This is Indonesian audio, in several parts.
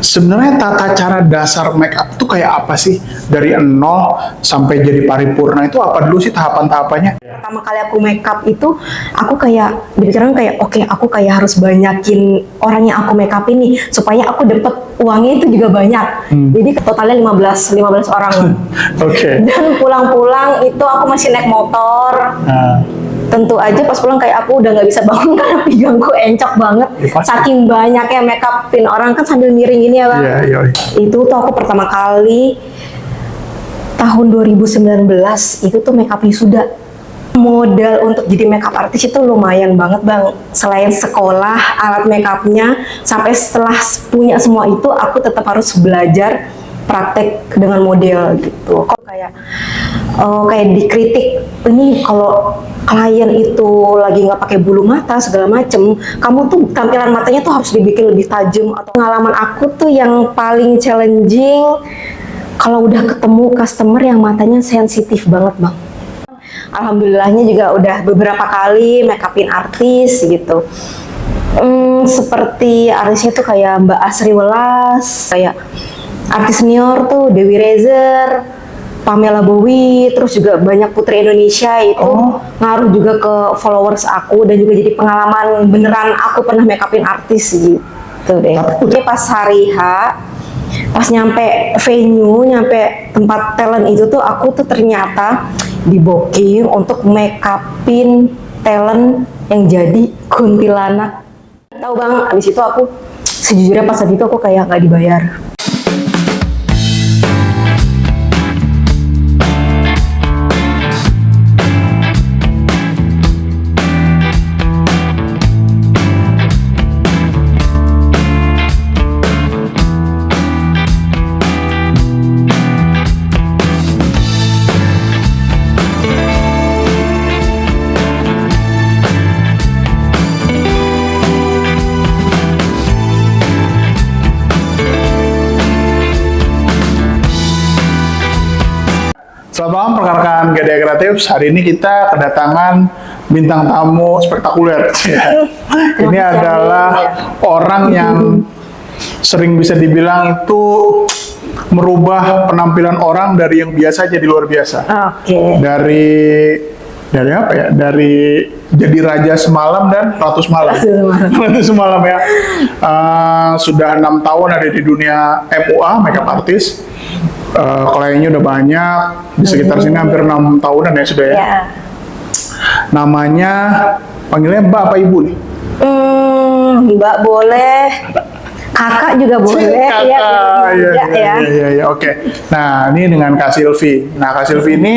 sebenarnya tata cara dasar make up itu kayak apa sih? Dari nol sampai jadi paripurna itu apa dulu sih tahapan-tahapannya? Pertama kali aku make up itu, aku kayak dipikiran kayak oke, aku kayak harus banyakin orang yang aku make up ini supaya aku dapet uangnya itu juga banyak. Jadi totalnya 15 orang. Oke. Dan pulang-pulang itu aku masih naik motor. Nah, Tentu aja pas pulang kayak aku udah nggak bisa bangun karena pinggangku encok banget. Ya, pasti. Saking banyaknya make upin orang kan sambil miring gini ya bang. iya, iya. Itu tuh aku pertama kali tahun 2019 itu tuh make up wisuda. Modal untuk jadi makeup artist itu lumayan banget bang. Selain sekolah alat make upnya, sampai setelah punya semua itu aku tetap harus belajar praktek dengan model gitu. Kok kayak dikritik, ini kalau klien itu lagi nggak pakai bulu mata segala macem, kamu tuh tampilan matanya tuh harus dibikin lebih tajam. Atau pengalaman aku tuh yang paling challenging kalau udah ketemu customer yang matanya sensitif banget bang. Alhamdulillahnya juga udah beberapa kali make upin artis gitu. Seperti artisnya tuh kayak Mbak Asri Welas, kayak artis senior tuh Dewi Rezer, Pamela Bowie, terus juga banyak putri Indonesia itu ngaruh juga ke followers aku dan juga jadi pengalaman beneran aku pernah make upin artis gitu deh. Tapi pas hari H, pas nyampe venue, nyampe tempat talent itu tuh aku tuh ternyata di booking untuk make upin talent yang jadi kuntilanak. Tahu bang, abis itu aku sejujurnya pas saat itu aku kayak nggak dibayar. Selamat malam rekan-rekan Gadea Kreatif. Hari ini kita kedatangan bintang tamu spektakuler. Ini adalah orang yang sering bisa dibilang itu merubah penampilan orang dari yang biasa jadi luar biasa. Oke. Dari apa ya? Dari jadi raja semalam dan ratu semalam. Ratu semalam ya. Sudah 6 tahun ada di dunia MUA, makeup artist. Kliennya udah banyak, di sekitar sini hampir 6 tahunan ya sudah ya. Namanya, panggilnya Mbak apa Ibu nih? Mbak boleh, kakak juga boleh. Kakak, iya, oke. Nah, ini dengan Kak Silvi. Nah, Kak Silvi ini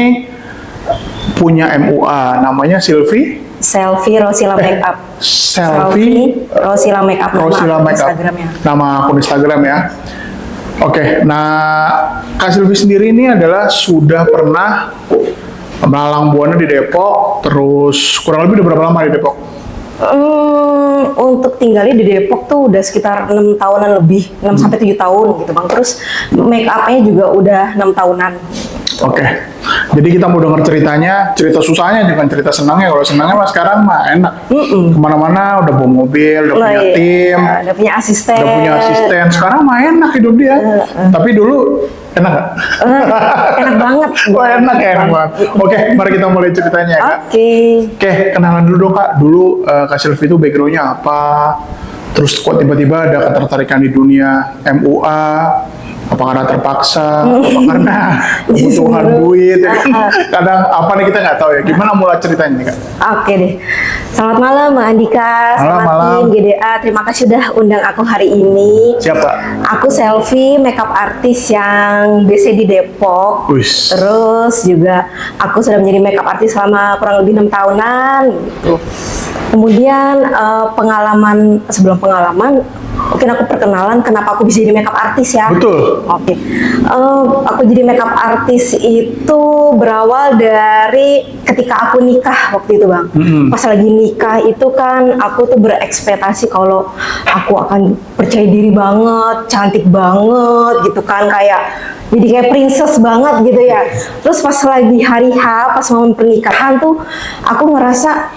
punya MUA, namanya Silvi Selfie Rosila Makeup. Selfie Rosila Makeup. Rosila Makeup. Nama akun Instagram ya. Oke, nah Kak Silvi sendiri ini adalah sudah pernah melalang buana di Depok, terus kurang lebih udah berapa lama di Depok? Untuk tinggalnya di Depok tuh udah sekitar 6 tahunan lebih, 6 sampai 7 tahun gitu bang. Terus make up-nya juga udah 6 tahunan. Oke, jadi kita mau denger ceritanya, cerita susahnya dengan cerita senangnya. Kalau senangnya mah sekarang mah enak, kemana-mana udah bawa mobil, udah punya tim, udah punya asisten. Sekarang mah enak hidup dia. Tapi dulu enak gak? Enak banget. Wah, enak banget. Oke, mari kita mulai ceritanya ya Kak. Oke, kenalan dulu dong Kak. Dulu Kak Silvi itu backgroundnya apa? Terus kok tiba-tiba ada ketertarikan di dunia MUA? Apa karena terpaksa? Apa karena kebutuhan duit? Ya kan? Kadang apa nih kita nggak tahu ya. Gimana mulai ceritanya nih Kak? Oke deh. Selamat malam Mbak Andika. Selamat malam GDA. Terima kasih udah undang aku hari ini. Siapa? Aku Selfie, makeup artist yang base di Depok. Uish. Terus juga aku sudah menjadi makeup artist selama kurang lebih 6 tahunan gitu. Kemudian sebelum pengalaman, mungkin aku perkenalan kenapa aku bisa jadi makeup artist ya. Betul. Oke. Aku jadi makeup artist itu berawal dari ketika aku nikah waktu itu bang. Pas lagi nikah itu kan aku tuh berekspektasi kalau aku akan percaya diri banget, cantik banget gitu kan, jadi kayak princess banget gitu ya. Terus pas lagi hari H, pas momen pernikahan tuh aku ngerasa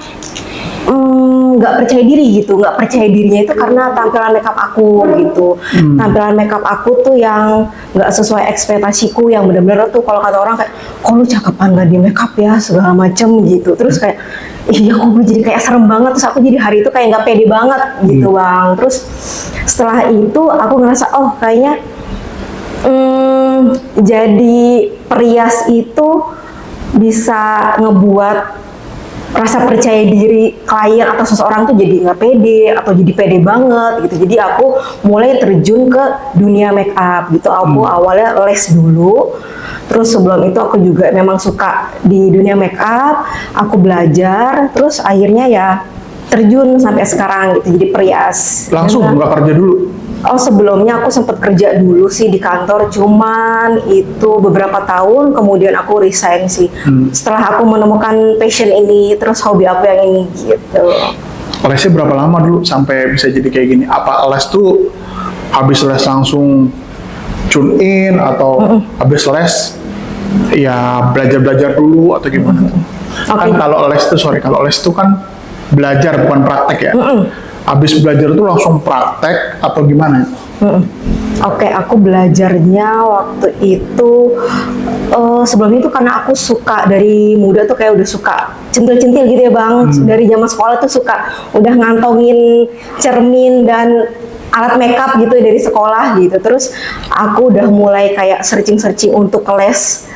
nggak percaya diri gitu. Nggak percaya dirinya itu karena tampilan makeup aku gitu. Tampilan makeup aku tuh yang nggak sesuai ekspektasiku, yang bener-bener tuh kalau kata orang kayak, kok lu cakepan nggak di makeup ya segala macem gitu. Terus kayak, iya kok gue jadi kayak serem banget. Terus aku jadi hari itu kayak nggak pede banget gitu bang. Terus setelah itu aku ngerasa, oh kayaknya jadi perias itu bisa ngebuat rasa percaya diri klien atau seseorang tuh jadi nggak pede atau jadi pede banget gitu. Jadi aku mulai terjun ke dunia make up gitu. Aku awalnya les dulu, terus sebelum itu aku juga memang suka di dunia make up. Aku belajar, terus akhirnya ya terjun sampai sekarang gitu. Jadi perias. Langsung nggak kerja dulu? Oh sebelumnya aku sempat kerja dulu sih di kantor, cuman itu beberapa tahun kemudian aku resign sih. Setelah aku menemukan passion ini, terus hobi aku yang ini gitu. Lesnya berapa lama dulu sampai bisa jadi kayak gini? Apa les tuh habis les langsung tune in atau habis les ya belajar-belajar dulu atau gimana? Kan kalau les tuh kalau les tuh kan belajar bukan praktek ya. Habis belajar tuh langsung praktek atau gimana? Oke, aku belajarnya waktu itu sebelumnya itu karena aku suka dari muda tuh kayak udah suka centil-centil gitu ya bang. Dari zaman sekolah tuh suka udah ngantongin cermin dan alat makeup gitu dari sekolah gitu. Terus aku udah mulai kayak searching untuk les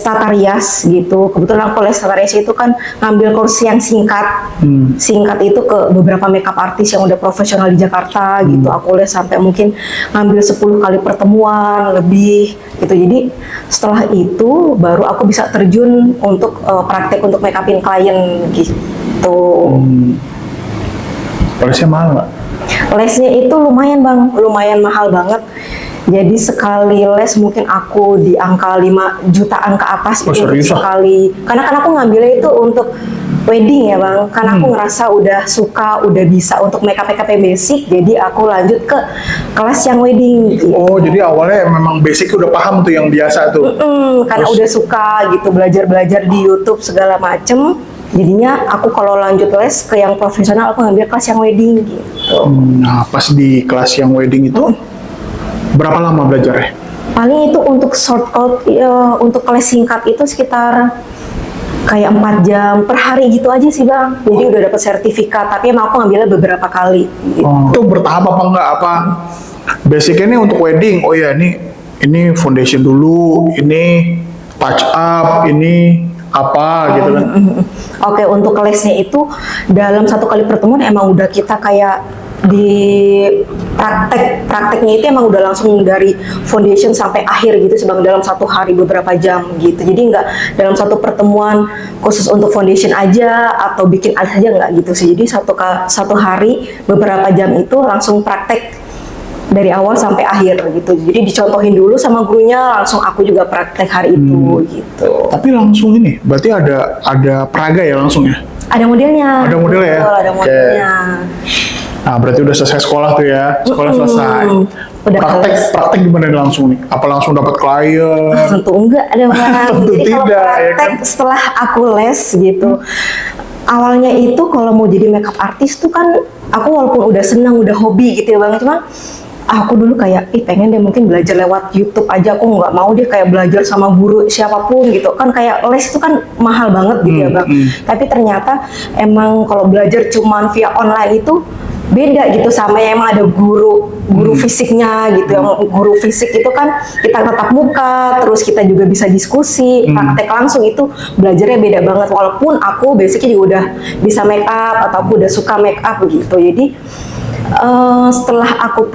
tata rias gitu. Kebetulan aku les tata rias itu kan ngambil kursus yang singkat. Singkat itu ke beberapa makeup artis yang udah profesional di Jakarta gitu. Aku les sampai mungkin ngambil 10 kali pertemuan lebih gitu. Jadi setelah itu baru aku bisa terjun untuk praktek untuk make upin klien gitu. Lesnya mahal nggak? Lesnya itu lumayan bang, lumayan mahal banget. Jadi sekali les mungkin aku di angka 5 jutaan ke atas itu sekali. Karena kan aku ngambilnya itu untuk wedding ya bang. Karena aku ngerasa udah suka, udah bisa untuk makeup yang basic. Jadi aku lanjut ke kelas yang wedding. Gitu. Oh jadi awalnya memang basic udah paham tuh yang biasa tuh. Karena udah suka gitu belajar di YouTube segala macem. Jadinya aku kalau lanjut les ke yang profesional aku ngambil kelas yang wedding gitu. Nah pas di kelas yang wedding itu berapa lama belajarnya? Paling itu untuk shortcut ya, untuk kelas singkat itu sekitar kayak 4 jam per hari gitu aja sih bang. Jadi udah dapat sertifikat, tapi emang aku ngambilnya beberapa kali. Gitu. Itu bertahap apa enggak? Apa basicnya ini untuk wedding? Oh ya ini foundation dulu, ini touch up, ini apa gitu kan? Oke, untuk lesnya itu dalam 1 kali pertemuan emang udah kita kayak di prakteknya itu emang udah langsung dari foundation sampai akhir gitu sebang dalam 1 hari beberapa jam gitu. Jadi nggak dalam 1 pertemuan khusus untuk foundation aja atau bikin alis aja nggak gitu sih. Jadi 1 hari beberapa jam itu langsung praktek dari awal sampai akhir gitu. Jadi dicontohin dulu sama gurunya, langsung aku juga praktek hari itu gitu. Tapi langsung ini, berarti ada peraga ya langsung ya? Ada modelnya. Ada modelnya ya? Betul, ada modelnya. Nah berarti udah selesai sekolah tuh ya? Sekolah selesai. Udah praktek gimana langsung nih? Apa langsung dapat klien? Tentu enggak ada bang. Tentu Jadi kalau tidak, praktek ya kan? setelah aku les gitu. Awalnya itu kalau mau jadi makeup artis tuh kan aku walaupun udah senang, udah hobi gitu ya bang, cuman aku dulu kayak, pengen deh mungkin belajar lewat YouTube aja, aku nggak mau deh kayak belajar sama guru siapapun gitu kan, kayak les itu kan mahal banget gitu ya bang. Tapi ternyata emang kalau belajar cuman via online itu beda gitu sama yang emang ada guru fisiknya gitu. Yang guru fisik itu kan kita tatap muka, terus kita juga bisa diskusi, praktek langsung, itu belajarnya beda banget. Walaupun aku basicnya juga udah bisa make up atau aku udah suka make up gitu. Jadi setelah aku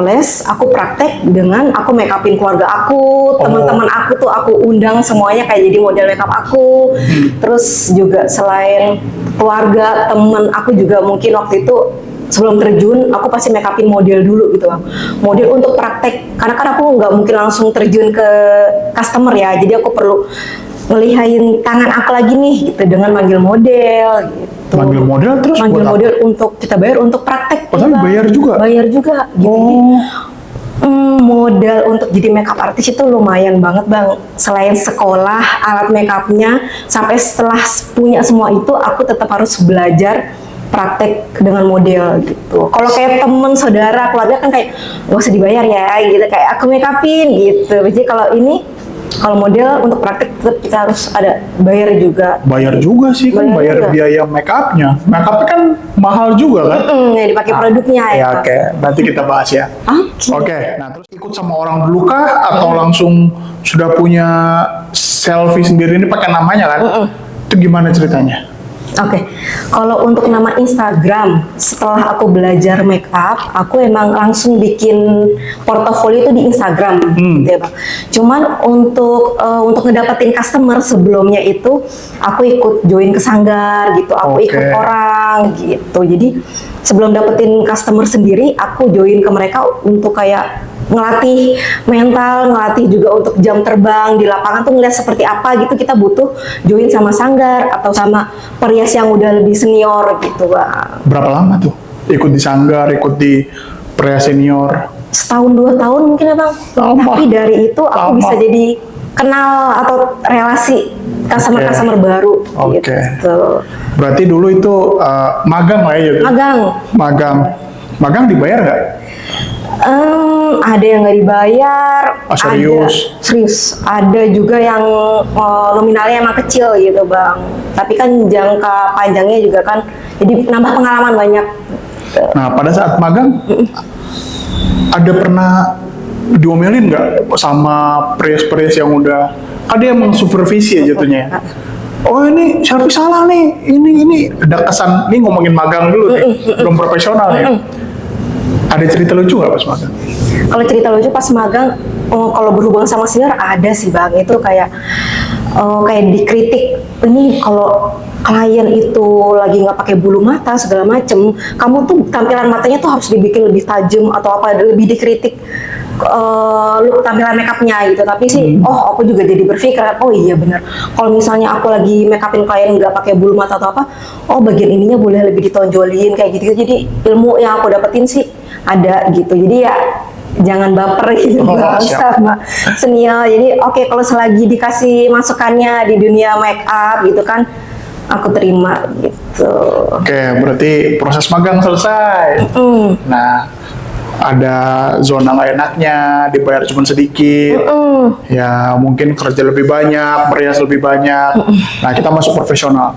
les, aku praktek dengan aku make upin keluarga aku, teman-teman aku tuh aku undang semuanya kayak jadi model make up aku. Terus juga selain keluarga, teman aku juga mungkin waktu itu sebelum terjun aku pasti make upin model dulu gitu bang. Model untuk praktek, karena kan aku nggak mungkin langsung terjun ke customer ya, jadi aku perlu ngelihain tangan aku lagi nih gitu dengan manggil model gitu. Manggil model terus manggil model untuk kita bayar untuk praktek. Tapi bayar juga? Bayar juga gitu. Modal untuk jadi makeup artist itu lumayan banget bang. Selain sekolah, alat makeupnya, sampai setelah punya semua itu, aku tetap harus belajar praktek dengan model gitu. Kalau kayak temen, saudara, keluarga kan kayak gak usah dibayar ya gitu, kayak aku make upin gitu. Jadi kalau model untuk praktek tetap kita harus ada bayar juga. Bayar juga sih kan, bayar juga. biaya make upnya. Make up kan mahal juga kan? Ya dipakai produknya ya. Ya oke, nanti kita bahas ya. Oke, nah terus ikut sama orang dulu kah atau langsung sudah punya selfie sendiri ini pakai namanya kan? Itu gimana ceritanya? Oke, kalau untuk nama Instagram, setelah aku belajar make up, aku emang langsung bikin portofolio itu di Instagram, gitu ya bang. Cuman untuk ngedapetin customer sebelumnya itu, aku ikut join ke sanggar gitu, aku ikut orang gitu. Jadi sebelum dapetin customer sendiri, aku join ke mereka untuk kayak ngelatih mental, ngelatih juga untuk jam terbang di lapangan tuh ngeliat seperti apa gitu. Kita butuh join sama sanggar atau sama perias yang udah lebih senior gitu bang. Berapa lama tuh ikut di sanggar, ikut di perias senior? Setahun 2 tahun mungkin ya bang. Tapi dari itu aku bisa jadi kenal atau relasi customer baru gitu. Berarti dulu itu magang lah ya? Magang dibayar nggak? Ada yang nggak dibayar, serius? Serius. Ada juga yang nominalnya emang kecil gitu bang. Tapi kan jangka panjangnya juga kan, jadi nambah pengalaman banyak. Nah pada saat magang, ada pernah diomelin nggak sama perias-perias yang udah, ada yang mengsupervisi ya jatuhnya? Oh ini selfie salah nih, ini ada kesan, ini ngomongin magang dulu nih, belum profesional ya. Ada cerita lucu nggak pas magang? Kalau cerita lucu pas magang, kalau berhubungan sama senior ada sih bang. Itu kayak dikritik. Ini kalau klien itu lagi nggak pakai bulu mata segala macem, kamu tuh tampilan matanya tuh harus dibikin lebih tajam atau apa, lebih dikritik look tampilan makeupnya gitu. Tapi sih, aku juga jadi berpikir, oh iya bener. Kalau misalnya aku lagi makeupin klien nggak pakai bulu mata atau apa, bagian ininya boleh lebih ditonjolin kayak gitu. Jadi ilmu yang aku dapetin sih ada gitu. Jadi ya jangan baper gitu sama senior. Jadi kalau selagi dikasih masukannya di dunia make up gitu kan, aku terima gitu. Berarti proses magang selesai. Nah, ada zona nggak enaknya, dibayar cuma sedikit, ya mungkin kerja lebih banyak, merias lebih banyak. Nah, kita masuk profesional.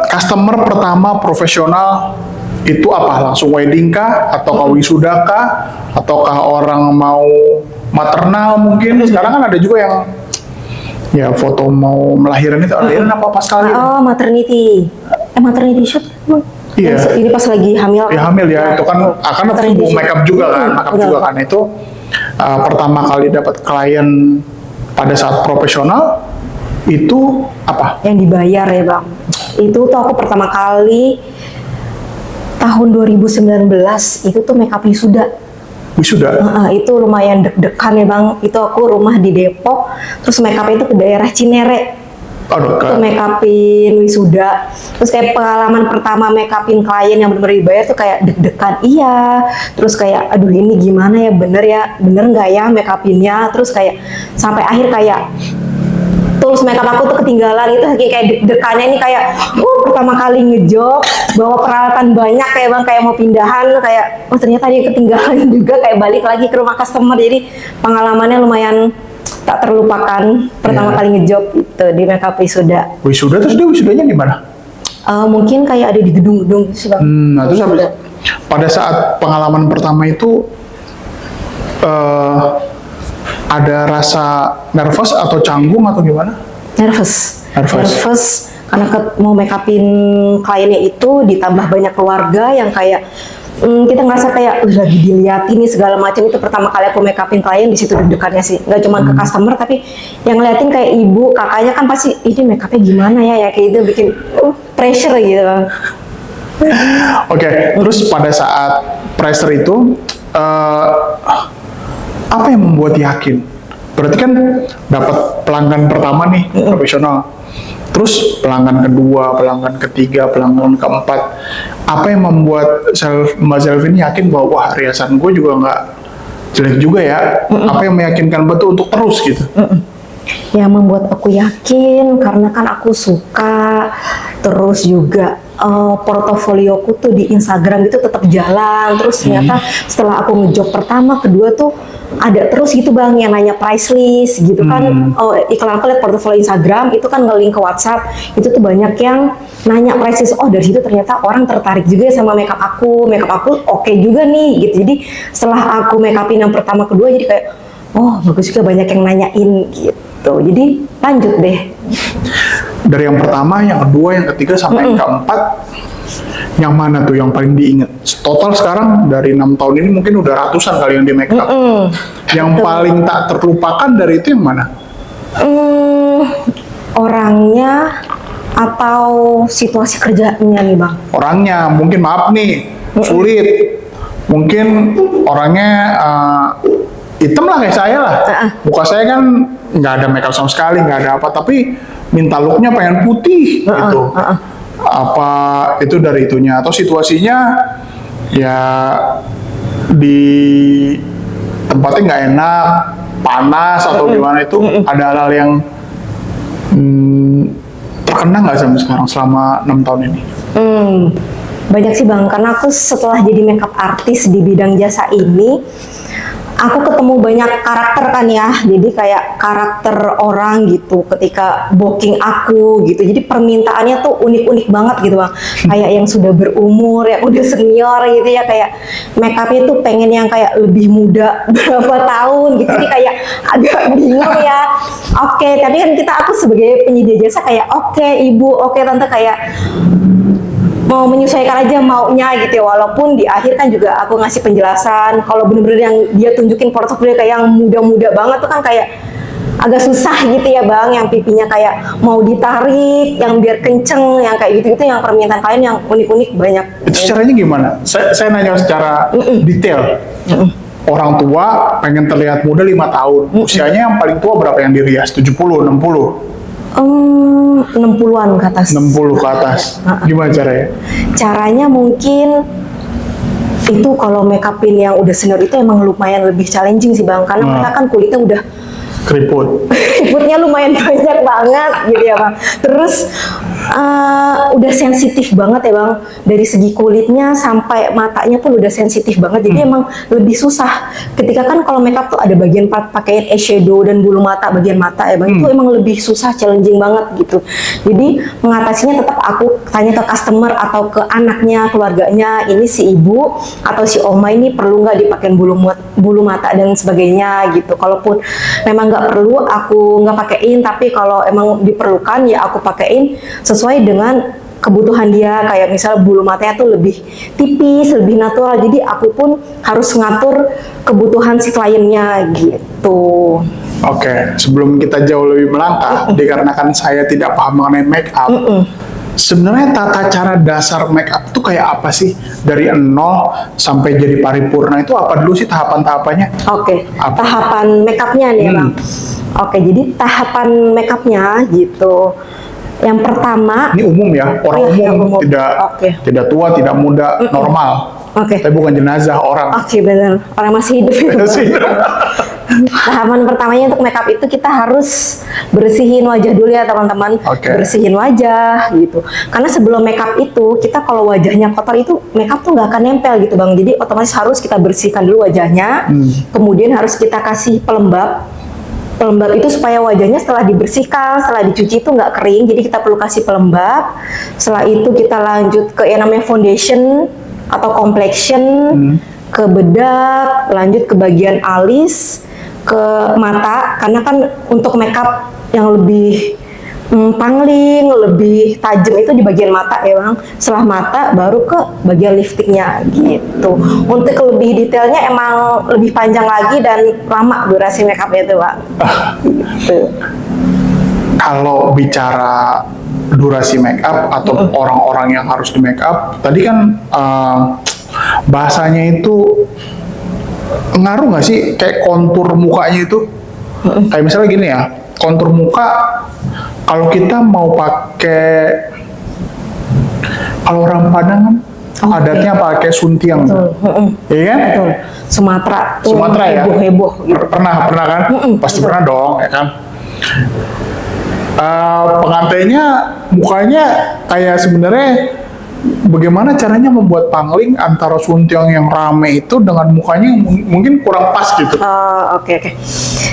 Customer pertama profesional itu apa? Langsung wedding kah? Ataukah wisuda kah? Ataukah orang mau maternal mungkin? Sekarang kan ada juga yang ya foto mau melahiran itu, lahiran apa pas kali? Maternity shoot. Iya. Ini pas lagi hamil. Ya hamil ya, itu kan akan makeup juga kan, itu pertama kali dapat klien pada saat profesional itu apa? Yang dibayar ya bang. Itu tuh aku pertama kali tahun 2019 itu tuh makeup wisuda. Itu lumayan deg-degan ya bang. Itu aku rumah di Depok, terus makeupnya itu ke daerah Cinere. Itu makeupin wisuda. Terus kayak pengalaman pertama makeupin klien yang benar-benar dibayar tuh kayak deg-degan. Iya. Terus kayak aduh ini gimana ya, bener nggak ya makeupinnya. Terus kayak sampai akhir kayak tools makeup aku tuh ketinggalan. Itu kayak deg-degannya ini kayak pertama kali ngejob bawa peralatan banyak kayak bang, kayak mau pindahan kayak ternyata dia ketinggalan juga, kayak balik lagi ke rumah customer. Jadi pengalamannya lumayan tak terlupakan pertama kali ngejob itu di makeup wisuda. Terus dia wisudanya di mana? Mungkin kayak ada di gedung-gedung gitu sih bang. Nah terus pada saat pengalaman pertama itu ada rasa nervous atau canggung atau gimana? Nervous karena mau makeupin kliennya itu ditambah banyak keluarga yang kayak kita ngerasa kayak lagi diliatin nih segala macam. Itu pertama kali aku makeupin klien, di situ deg-degannya sih. Nggak cuma ke customer tapi yang ngeliatin kayak ibu, kakaknya kan pasti ini makeupnya gimana ya kayak itu bikin pressure gitu. Terus pada saat pressure itu apa yang membuat yakin? Berarti kan dapat pelanggan pertama nih profesional. Terus pelanggan kedua, pelanggan ketiga, pelanggan keempat. apa yang membuat Mbak Selvin yakin bahwa wah riasan gue juga nggak jelek juga ya? Apa yang meyakinkan betul untuk terus gitu? Yang membuat aku yakin karena kan aku suka, terus juga portofolioku tuh di Instagram gitu tetap jalan. Terus ternyata setelah aku ngejob pertama, kedua tuh ada terus gitu bang yang nanya price list gitu kan. Iklan aku lihat portofolio Instagram itu kan nge-link ke WhatsApp, itu tuh banyak yang nanya price list. Oh dari situ ternyata orang tertarik juga sama makeup aku oke juga nih gitu. Jadi setelah aku makeupin yang pertama kedua jadi kayak oh bagus juga, banyak yang nanyain gitu. Jadi lanjut deh. Dari yang pertama, yang kedua, yang ketiga, sampai yang keempat, yang mana tuh yang paling diinget? Total sekarang dari 6 tahun ini mungkin udah ratusan kali yang di make up. Yang paling tak terlupakan dari itu yang mana? Orangnya atau situasi kerjanya nih bang? Orangnya, mungkin maaf nih, sulit. Mungkin orangnya hitam lah kayak saya lah. Muka saya kan nggak ada makeup sama sekali, nggak ada apa, tapi minta looknya pengen putih gitu. Apa itu dari itunya atau situasinya ya di tempatnya nggak enak, panas atau gimana itu ada hal-hal yang terkena nggak sampai sekarang selama 6 tahun ini? Banyak sih bang, karena aku setelah jadi makeup artist di bidang jasa ini, aku ketemu banyak karakter kan ya, jadi kayak karakter orang gitu ketika booking aku gitu. Jadi permintaannya tuh unik-unik banget gitu bang. Kayak yang sudah berumur, yang udah senior gitu ya, kayak makeupnya tuh pengen yang kayak lebih muda berapa tahun gitu. Jadi kayak agak bingung ya. Oke, tapi kan aku sebagai penyedia jasa kayak oke, ibu, oke tante, kayak mau menyesuaikan aja maunya gitu ya. Walaupun di akhir kan juga aku ngasih penjelasan kalau bener-bener yang dia tunjukin portofolio kayak yang muda-muda banget tuh kan kayak agak susah gitu ya bang, yang pipinya kayak mau ditarik, yang biar kenceng, yang kayak gitu-gitu, yang permintaan kalian yang unik-unik banyak. Itu caranya gimana? Saya nanya secara detail. Orang tua pengen terlihat muda 5 tahun, usianya yang paling tua berapa yang dirias? 70, 60? 60-an ke atas. 60 ke atas. Gimana caranya? Caranya mungkin itu kalau makeupin yang udah senior itu emang lumayan lebih challenging sih bang, karena mereka kan kulitnya udah keriput. Keriputnya lumayan banyak banget gitu ya bang. Terus udah sensitif banget ya bang, dari segi kulitnya sampai matanya pun udah sensitif banget. Jadi emang lebih susah. Ketika kan kalau makeup tuh ada bagian pakaian eyeshadow dan bulu mata, bagian mata ya bang, itu emang lebih susah, challenging banget gitu. Jadi mengatasinya tetap aku tanya ke customer atau ke anaknya, keluarganya, ini si ibu atau si oma ini perlu nggak dipakein bulu mata dan sebagainya gitu. Kalaupun memang nggak perlu, aku nggak pakein, tapi kalau emang diperlukan ya aku pakein sesuai dengan kebutuhan dia. Kayak misal bulu matanya tuh lebih tipis, lebih natural, jadi aku pun harus ngatur kebutuhan si kliennya gitu. Oke, sebelum kita jauh lebih melangkah, dikarenakan saya tidak paham mengenai make up, sebenarnya tata cara dasar make up itu kayak apa sih? Dari nol sampai jadi paripurna itu apa dulu sih tahapan-tahapannya? Oke, tahapan make upnya nih bang. Oke, jadi tahapan make upnya gitu. Yang pertama, ini umum ya, orang umum. Tidak tua, tidak muda, normal. Tapi bukan jenazah orang. Benar, orang masih hidup itu. Tahapan pertamanya untuk makeup itu kita harus bersihin wajah dulu ya teman-teman. Bersihin wajah gitu. Karena sebelum makeup itu, kita kalau wajahnya kotor itu makeup tuh nggak akan nempel gitu bang. Jadi otomatis harus kita bersihkan dulu wajahnya. Kemudian harus kita kasih pelembab. Pelembab itu supaya wajahnya setelah dibersihkan, setelah dicuci itu nggak kering. Jadi kita perlu kasih pelembab. Setelah itu kita lanjut ke yang namanya foundation atau complexion, ke bedak, lanjut ke bagian alis, ke mata. Karena kan untuk makeup yang lebih pangling, lebih tajam itu di bagian mata ya bang. Setelah mata baru ke bagian liftingnya gitu. Untuk lebih detailnya emang lebih panjang lagi dan lama durasi makeupnya itu bang. Gitu. Kalau bicara durasi makeup atau orang-orang yang harus di makeup, tadi kan bahasanya itu ngaruh nggak sih kayak kontur mukanya itu? Kayak misalnya gini ya, kontur muka kalau kita mau pakai, kalau orang Padang kan adatnya pakai suntiang. Betul. Iya kan? Betul. Sumatera tuh Sumatera ya? heboh gitu. Pernah kan? Pasti betul. pernah dong, ya kan? Pengantinnya mukanya kayak sebenarnya bagaimana caranya membuat pangling antara suntiang yang rame itu dengan mukanya yang mungkin kurang pas gitu. Oke.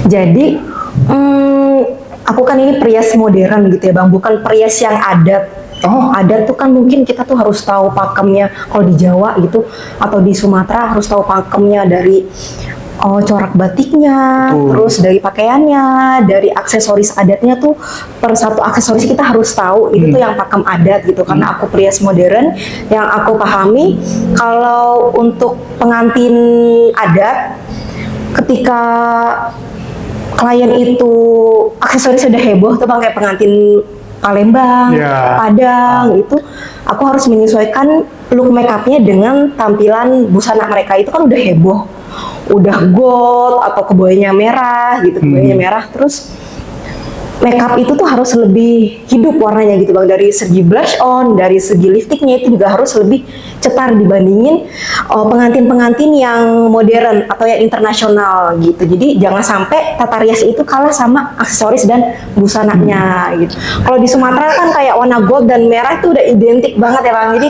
Jadi aku kan ini perias modern gitu ya bang, bukan perias yang adat. Oh. Adat tuh kan mungkin kita tuh harus tahu pakemnya kalau di Jawa gitu atau di Sumatera harus tahu pakemnya dari corak batiknya, terus dari pakaiannya, dari aksesoris adatnya tuh per satu aksesoris kita harus tahu itu tuh yang pakem adat gitu. Karena aku perias modern, yang aku pahami kalau untuk pengantin adat ketika klien itu aksesoris sudah heboh tuh bang kayak pengantin Palembang, Padang itu aku harus menyesuaikan look makeupnya dengan tampilan busana mereka itu kan udah heboh, udah gold atau kebayanya merah gitu, kebayanya merah terus makeup itu tuh harus lebih hidup warnanya gitu bang, dari segi blush on, dari segi liftingnya itu juga harus lebih cetar dibandingin pengantin-pengantin yang modern atau yang internasional gitu. Jadi jangan sampai tata rias itu kalah sama aksesoris dan busananya gitu. Kalau di Sumatera kan kayak warna gold dan merah itu udah identik banget ya bang, jadi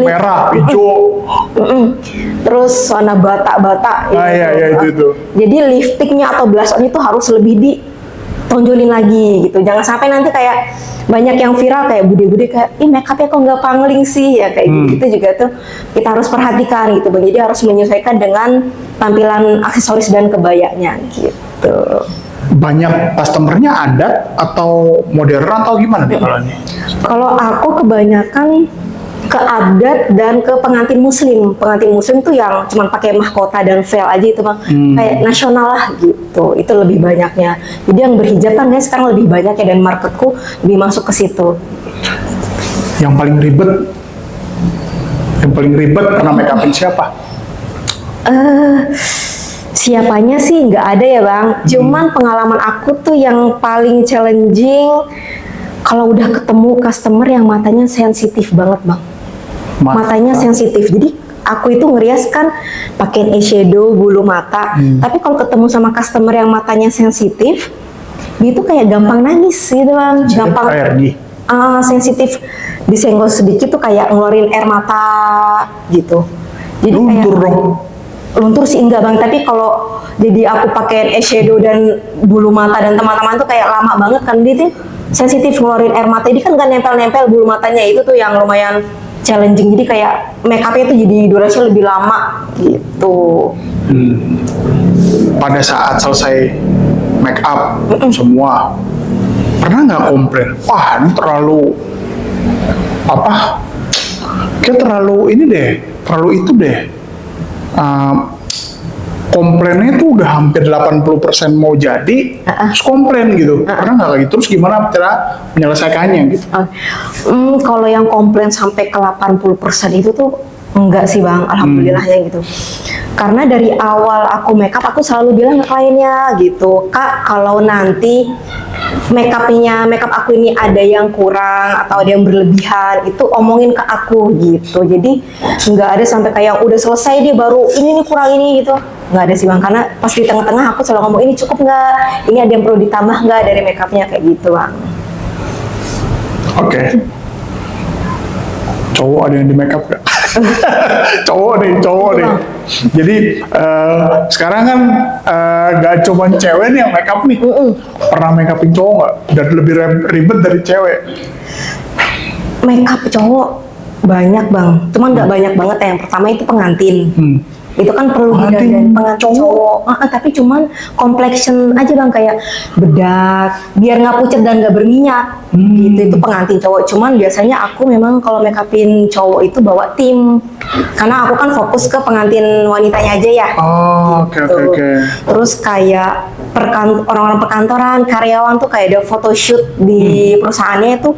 merah, hijau, terus warna bata-bata gitu. Iya, itu. Jadi liftingnya atau blush on itu harus lebih tonjolin lagi gitu, jangan sampai nanti kayak banyak yang viral kayak bude-bude kayak makeupnya kok nggak pangling sih ya kayak gitu juga tuh kita harus perhatikan gitu bang, jadi harus menyesuaikan dengan tampilan aksesoris dan kebayanya gitu. Banyak customernya adat atau modern atau gimana nih kalau ini? Kalau aku kebanyakan ke adat dan ke pengantin muslim. Pengantin muslim tuh yang cuma pakai mahkota dan veil aja itu bang, kayak nasional lah gitu. Itu lebih banyaknya. Jadi yang berhijab kan sekarang lebih banyak ya, dan marketku lebih masuk ke situ. Yang paling ribet pernah make upin siapa? Siapanya sih nggak ada ya bang. Cuman pengalaman aku tuh yang paling challenging kalau udah ketemu customer yang matanya sensitif banget bang. Matanya sensitif, jadi aku itu ngerias kan pakai eyeshadow, bulu mata. Tapi kalau ketemu sama customer yang matanya sensitif, dia itu kayak gampang nangis gitu bang, gampang sensitif, disenggol sedikit tuh kayak ngeluarin air mata gitu. Jadi luntur dong. Luntur sih enggak bang, tapi kalau jadi aku pakai eyeshadow dan bulu mata dan teman-teman tuh kayak lama banget kan dia tuh sensitif ngeluarin air mata. Jadi kan nggak nempel-nempel bulu matanya, itu tuh yang lumayan challenging. Jadi kayak make upnya tuh jadi durasi lebih lama gitu. Pada saat selesai make up semua, pernah nggak komplain? Wah ini terlalu kayak terlalu ini deh, terlalu itu deh. Komplainnya tuh udah hampir 80% mau jadi, terus komplain gitu. Pernah nggak kayak gitu? Terus gimana cara menyelesaikannya gitu? Kalau yang komplain sampai ke 80% itu tuh enggak sih bang, alhamdulillahnya gitu. Karena dari awal aku make up, aku selalu bilang ke kliennya gitu, Kak, kalau nanti make up aku ini ada yang kurang atau ada yang berlebihan, itu omongin ke aku gitu. Jadi nggak ada sampai kayak udah selesai dia baru ini kurang ini gitu, nggak ada sih bang. Karena pas di tengah-tengah aku selalu ngomong ini cukup nggak, ini ada yang perlu ditambah nggak dari make upnya, kayak gitu bang. Oke. Cowok ada yang di make up gak? cowok nih. Jadi sekarang kan gak cuma cewek nih yang make up nih. Pernah make upin cowok nggak? Dan lebih ribet dari cewek? Make up cowok banyak bang, cuman nggak banyak banget ya. Yang pertama itu pengantin. Itu kan perlu didandan pengantin cowok. Tapi cuman complexion aja bang, kayak bedak biar nggak pucat dan nggak berminyak gitu. Itu pengantin cowok. Cuman biasanya aku memang kalau make upin cowok itu bawa tim, karena aku kan fokus ke pengantin wanitanya aja ya. Oke. Terus kayak orang-orang perkantoran, karyawan tuh kayak ada photoshoot di perusahaannya itu.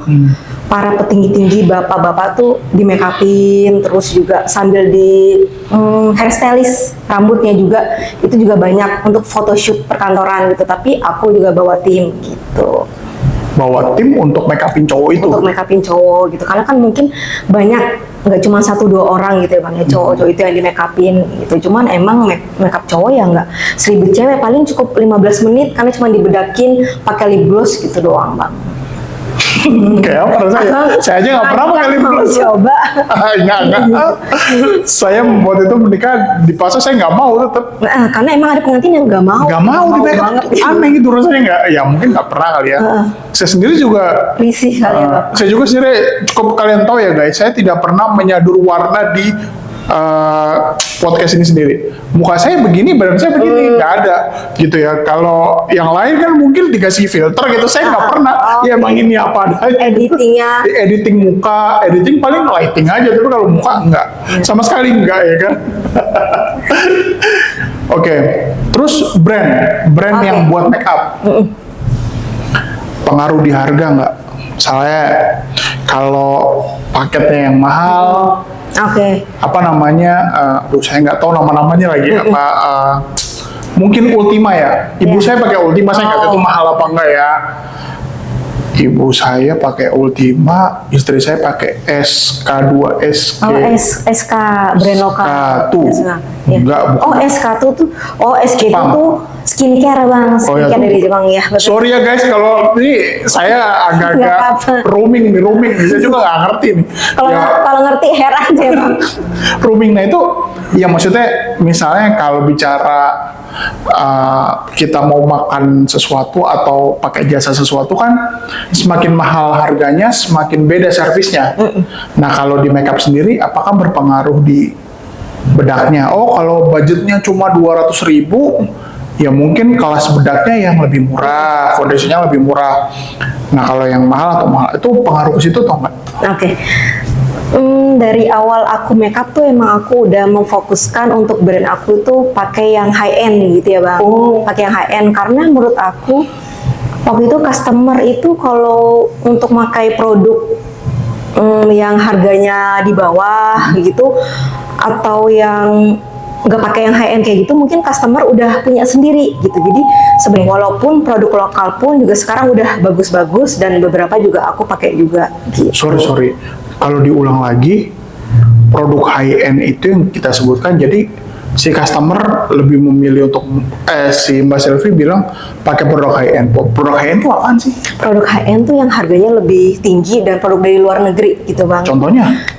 Para petinggi-tinggi bapak-bapak tuh di make upin, terus juga sambil di hairstylist rambutnya juga, itu juga banyak untuk photoshoot perkantoran gitu. Tapi aku juga bawa tim gitu. Bawa tim untuk make upin cowok itu? Untuk make upin cowok gitu, karena kan mungkin banyak nggak cuma 1-2 orang gitu ya bang ya, cowok-cowok itu yang di make upin gitu. Cuman emang make up cowok ya nggak 1000 cewek, paling cukup 15 menit karena cuma dibedakin pakai lip gloss gitu doang bang. Kayak apa rasanya? Saya aja nggak pernah pakai lip gloss. Coba. Enggak. Saya waktu itu menikah di pasar saya nggak mau tetap. Nah, karena emang ada pengantin yang nggak mau. Nggak mau di make up. banget. Aneh gitu rasanya nggak. Ya mungkin nggak pernah kali ya. Saya sendiri juga. Risih kali ya bang. Saya juga sendiri cukup kalian tahu ya guys. Saya tidak pernah menyadur warna di podcast ini sendiri. Muka saya begini, badan saya begini, nggak ada gitu ya. Kalau yang lain kan mungkin dikasih filter gitu, saya nggak pernah. Ya emang ini apa adanya. Editingnya. Editing muka, editing paling lighting aja, tapi kalau muka enggak, sama sekali enggak ya kan. Oke, terus brand yang buat make up, pengaruh di harga nggak? Misalnya kalau paketnya yang mahal, apa namanya? Saya nggak tahu nama-namanya lagi. Mungkin Ultima ya. Ibu saya pakai Ultima, saya nggak tahu itu mahal apa enggak ya. Ibu saya pakai Ultima, istri saya pakai SK2 SK. Oh, SK brand lokal. SK2. Enggak, bukan. Oh, SK2 tuh. Oh, SK2 tuh skincare bang, skincare dari Jepang ya. Betul. Sorry ya guys, kalau ini saya agak-agak roaming. Saya juga nggak ngerti nih. Kalau ngerti heran aja bang. Roaming, nah itu ya maksudnya misalnya kalau bicara kita mau makan sesuatu atau pakai jasa sesuatu kan semakin mahal harganya semakin beda servisnya. Nah kalau di makeup sendiri apakah berpengaruh di bedaknya? Oh kalau budgetnya cuma 200.000 ya mungkin kelas bedaknya yang lebih murah, foundationnya lebih murah. Nah kalau yang mahal atau mahal itu pengaruh ke situ atau enggak? Oke. Dari awal aku makeup tuh emang aku udah memfokuskan untuk brand aku tuh pakai yang high end gitu ya bang. Pakai yang high end karena menurut aku waktu itu customer itu kalau untuk pakai produk yang harganya di bawah gitu atau yang nggak pakai yang high end kayak gitu mungkin customer udah punya sendiri gitu. Jadi sebenarnya walaupun produk lokal pun juga sekarang udah bagus-bagus dan beberapa juga aku pakai juga gitu. Sorry kalau diulang lagi, produk high end itu yang kita sebutkan, jadi si customer lebih memilih untuk si Mbak Selvi bilang pakai produk high end. Produk high end itu apaan sih? Produk high end tuh yang harganya lebih tinggi dan produk dari luar negeri gitu bang.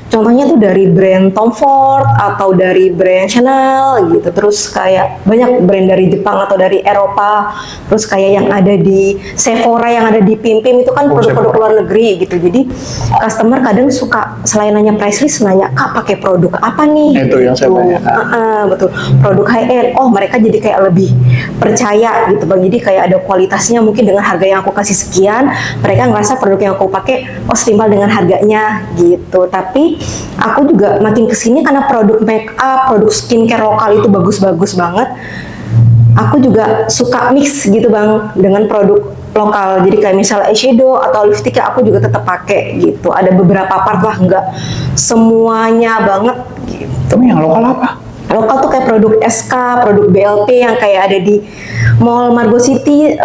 Contohnya tuh dari brand Tom Ford atau dari brand Chanel gitu. Terus kayak banyak brand dari Jepang atau dari Eropa. Terus kayak yang ada di Sephora, yang ada di Pim-Pim itu kan produk-produk luar negeri gitu. Jadi customer kadang suka selain nanya price list, nanya kak pakai produk apa nih? Itu yang saya tanya. Betul. Produk high end. Oh mereka jadi kayak lebih percaya gitu bang. Jadi kayak ada kualitasnya mungkin dengan harga yang aku kasih sekian. Mereka ngerasa produk yang aku pakai setimpal dengan harganya gitu. Tapi aku juga makin kesini karena produk make up, produk skincare lokal itu bagus-bagus banget. Aku juga suka mix gitu bang dengan produk lokal. Jadi kayak misalnya eyeshadow atau lipstick aku juga tetap pakai gitu. Ada beberapa part lah, nggak semuanya banget gitu. Yang lokal apa? Lokal tuh kayak produk SK, produk BLP yang kayak ada di Mall Margo City,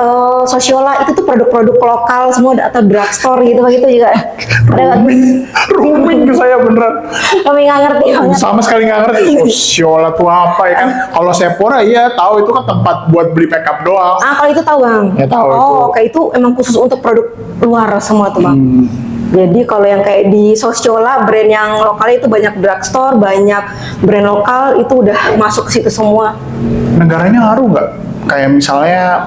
Sosiola, itu tuh produk-produk lokal semua atau drugstore gitu begitu juga. Rooming ke saya beneran. Kami nggak ngerti banget. Sama sekali nggak ngerti. Sosiola tuh apa ya kan? Kalau Sephora ya tahu itu kan tempat buat beli makeup doang. Kalau itu tahu bang. Ya tahu itu. Kayak itu emang khusus untuk produk luar semua tuh bang. Jadi kalau yang kayak di Sosiola, brand yang lokal itu banyak drugstore, banyak brand lokal itu udah masuk ke situ semua. Negaranya ngaruh nggak? Kayak misalnya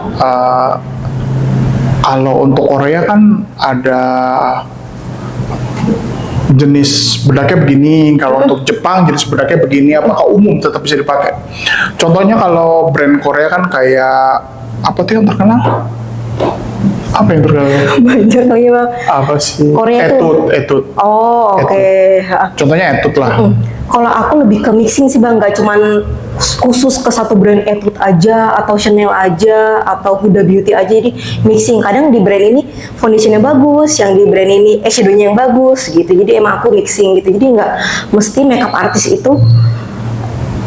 kalau untuk Korea kan ada jenis bedaknya begini, kalau untuk Jepang jenis bedaknya begini, apakah umum tetap bisa dipakai? Contohnya kalau brand Korea kan kayak apa tuh yang terkenal? Apa yang terkenal? Banyak lagi bang. Apa sih? Korea Etude. Oke. Contohnya Etude lah. Kalau aku lebih ke mixing sih bang, nggak cuman khusus ke satu brand Etude aja atau Chanel aja atau Huda Beauty aja. Jadi mixing. Kadang di brand ini foundationnya bagus, yang di brand ini eyeshadownya yang bagus gitu. Jadi emang aku mixing gitu. Jadi nggak mesti makeup artist itu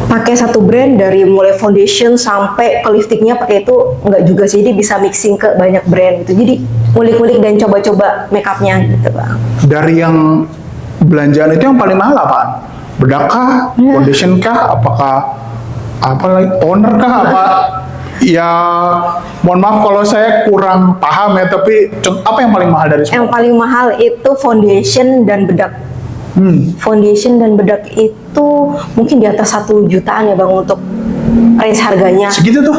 pakai satu brand dari mulai foundation sampai ke lipstiknya pakai itu, nggak juga sih. Jadi bisa mixing ke banyak brand gitu. Jadi ngulik-ngulik dan coba-coba makeupnya gitu bang. Dari yang belanjaan itu yang paling mahal apaan? Bedak kah? Foundation kah? Apakah apa lagi? Toner kah? Apa? Ya, mohon maaf kalau saya kurang paham ya, tapi apa yang paling mahal dari semua? Yang paling mahal itu foundation dan bedak. Foundation dan bedak itu mungkin di atas 1 jutaan ya Bang untuk range harganya. Segitu tuh?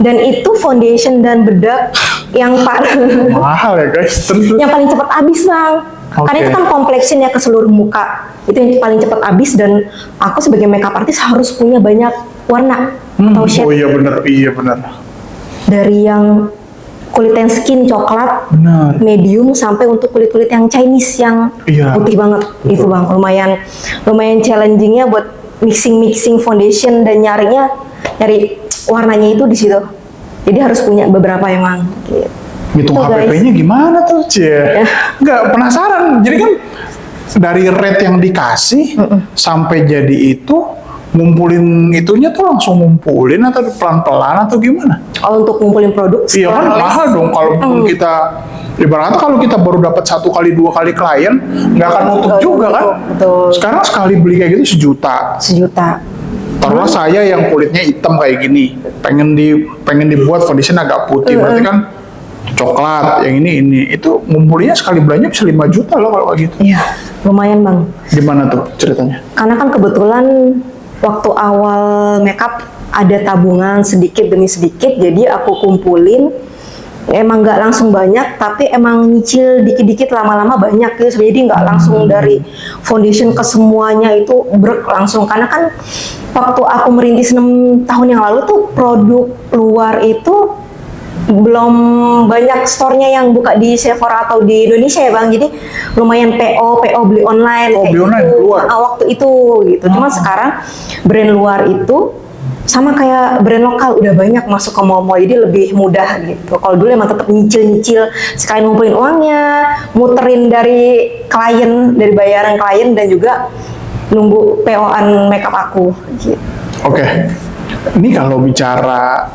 Dan itu foundation dan bedak yang paling mahal ya guys. Terus. yang paling cepat habis Bang. Karena itu kan complexion ya ke seluruh muka. Itu yang paling cepat habis, dan aku sebagai makeup artist harus punya banyak warna atau shade. Oh iya benar. Dari yang kulit yang skin coklat, benar, medium, sampai untuk kulit-kulit yang Chinese yang putih banget. Betul. Itu Bang, lumayan challengingnya buat mixing foundation dan nyari warnanya itu di situ. Jadi harus punya beberapa emang. Gitu. Ngitung HPP-nya gimana tuh, Cie? Nggak penasaran. Jadi kan dari rate yang dikasih sampai jadi itu, ngumpulin itunya tuh langsung ngumpulin atau pelan-pelan atau gimana? Kalau untuk ngumpulin produk, iya kan mahal dong. Kalau kita ibaratnya kalau kita baru dapat 1 kali 2 kali klien, nggak akan nutup juga kan? Betul. Sekarang sekali beli kayak gitu 1 juta. Taruhlah saya yang kulitnya hitam kayak gini, pengen dibuat foundation agak putih, berarti kan coklat, yang ini itu ngumpulinnya sekali belanja bisa 5 juta loh kalau kayak gitu. Iya, lumayan Bang. Gimana tuh ceritanya? Karena kan kebetulan waktu awal makeup ada tabungan sedikit demi sedikit, jadi aku kumpulin. Emang nggak langsung banyak, tapi emang nyicil dikit-dikit, lama-lama banyak gitu. Jadi nggak langsung dari foundation ke semuanya itu brek langsung. Karena kan waktu aku merintis 6 tahun yang lalu tuh produk luar itu belum banyak store-nya yang buka di Sephora atau di Indonesia ya Bang. Jadi lumayan PO beli online kayak beli online gitu. luar. Waktu itu gitu. Cuma sekarang brand luar itu sama kayak brand lokal udah banyak masuk ke mall-mall, jadi lebih mudah gitu. Kalau dulu emang tetap nyicil sekalian ngumpulin uangnya, muterin dari klien, dari bayaran klien, dan juga nunggu PO-an makeup aku gitu. Oke. Ini kalau bicara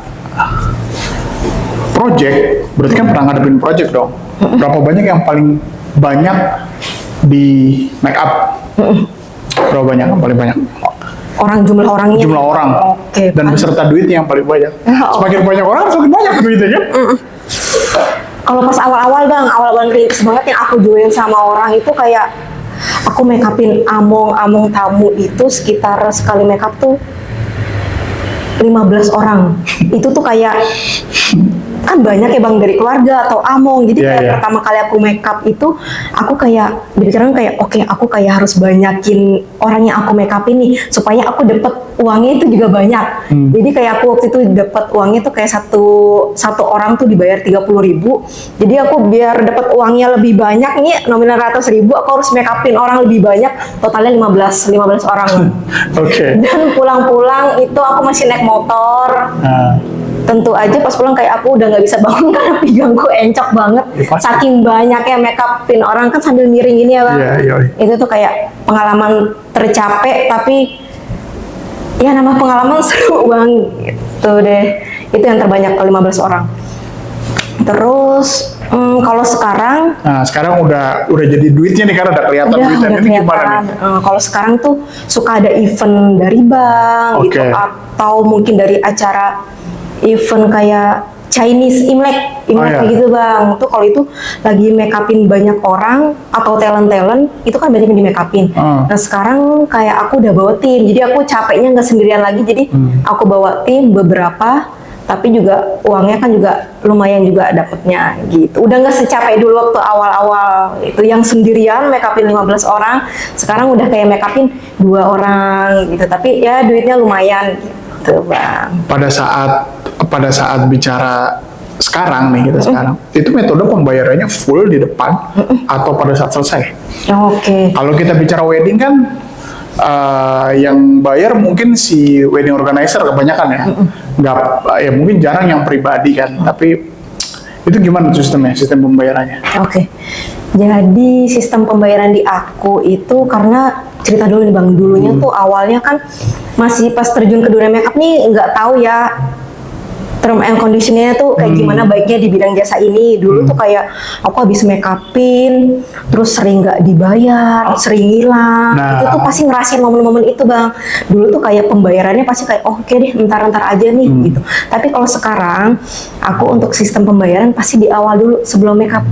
project, berarti kan pernah ngadepin project dong. Berapa banyak yang paling banyak di makeup? Berapa banyak yang paling banyak? Jumlah orangnya. Jumlah orang. Oke, dan beserta duitnya yang paling banyak. Semakin banyak orang, semakin banyak duitnya kan? Kalau pas awal-awal Bang, awal-awal rintis banget yang aku join sama orang itu kayak aku makeupin among tamu itu sekitar sekali makeup tuh 15 orang. Itu tuh kayak kan banyak ya Bang, dari keluarga atau among. Jadi kayak pertama kali aku makeup itu aku kayak dipikiran kayak oke, aku kayak harus banyakin orang yang aku makeup ini supaya aku dapat uangnya itu juga banyak. Jadi kayak aku waktu itu dapat uangnya tuh kayak satu orang tuh dibayar 30.000. Jadi aku biar dapat uangnya lebih banyak nih, nominal 100.000, aku harus makeupin orang lebih banyak, totalnya 15 orang. Oke. Dan pulang-pulang itu aku masih naik motor. Tentu aja pas pulang kayak aku udah nggak bisa bangun karena pinggangku encok banget. Saking banyaknya makeupin orang kan sambil miring ini ya Bang. Itu tuh kayak pengalaman tercapek, tapi ya nama pengalaman seru Bang gitu deh. Itu yang terbanyak 15 orang. Terus kalau sekarang, nah sekarang udah jadi duitnya nih, karena udah kelihatan duitnya. Ini gimana nih? Kalau sekarang tuh suka ada event dari bank gitu, atau mungkin dari acara event kayak Chinese Imlek kayak gitu Bang. Tuh kalau itu lagi makeupin banyak orang atau talent itu kan banyak yang di makeupin. Nah sekarang kayak aku udah bawa tim, jadi aku capeknya nggak sendirian lagi. Jadi aku bawa tim beberapa, tapi juga uangnya kan juga lumayan juga dapetnya gitu. Udah nggak secapek dulu waktu awal-awal itu yang sendirian makeupin 15 orang. Sekarang udah kayak makeupin 2 orang gitu, tapi ya duitnya lumayan gitu Bang. Pada saat bicara sekarang nih, sekarang itu metode pembayarannya full di depan atau pada saat selesai? Oke. Kalau kita bicara wedding kan yang bayar mungkin si wedding organizer kebanyakan ya, nggak ya mungkin jarang yang pribadi kan. Tapi itu gimana sistem pembayarannya? Oke. Jadi sistem pembayaran di aku itu karena cerita dulu nih Bang, dulunya tuh awalnya kan masih pas terjun ke dunia makeup nih nggak tahu ya term and conditionnya tuh kayak gimana baiknya di bidang jasa ini. Dulu tuh kayak aku habis make upin, terus sering nggak dibayar, sering hilang. Nah. Itu tuh pasti ngerasain momen-momen itu bang. Dulu tuh kayak pembayarannya pasti kayak oh, oke deh, ntar aja nih gitu. Tapi kalau sekarang aku untuk sistem pembayaran pasti di awal dulu sebelum make up.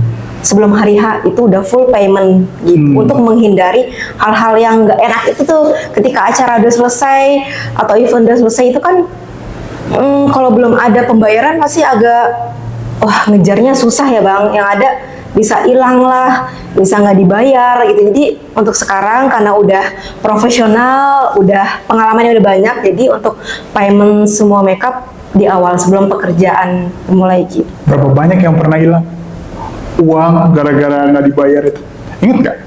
Sebelum hari H itu udah full payment gitu untuk menghindari hal-hal yang nggak enak itu tuh ketika acara udah selesai atau event udah selesai itu kan kalau belum ada pembayaran pasti agak wah ngejarnya susah ya bang, yang ada bisa hilang lah, bisa nggak dibayar gitu. Jadi untuk sekarang karena udah profesional, udah pengalamannya udah banyak, jadi untuk payment semua makeup di awal sebelum pekerjaan mulai gitu. Berapa banyak yang pernah hilang uang gara-gara nggak dibayar itu? Ingat nggak?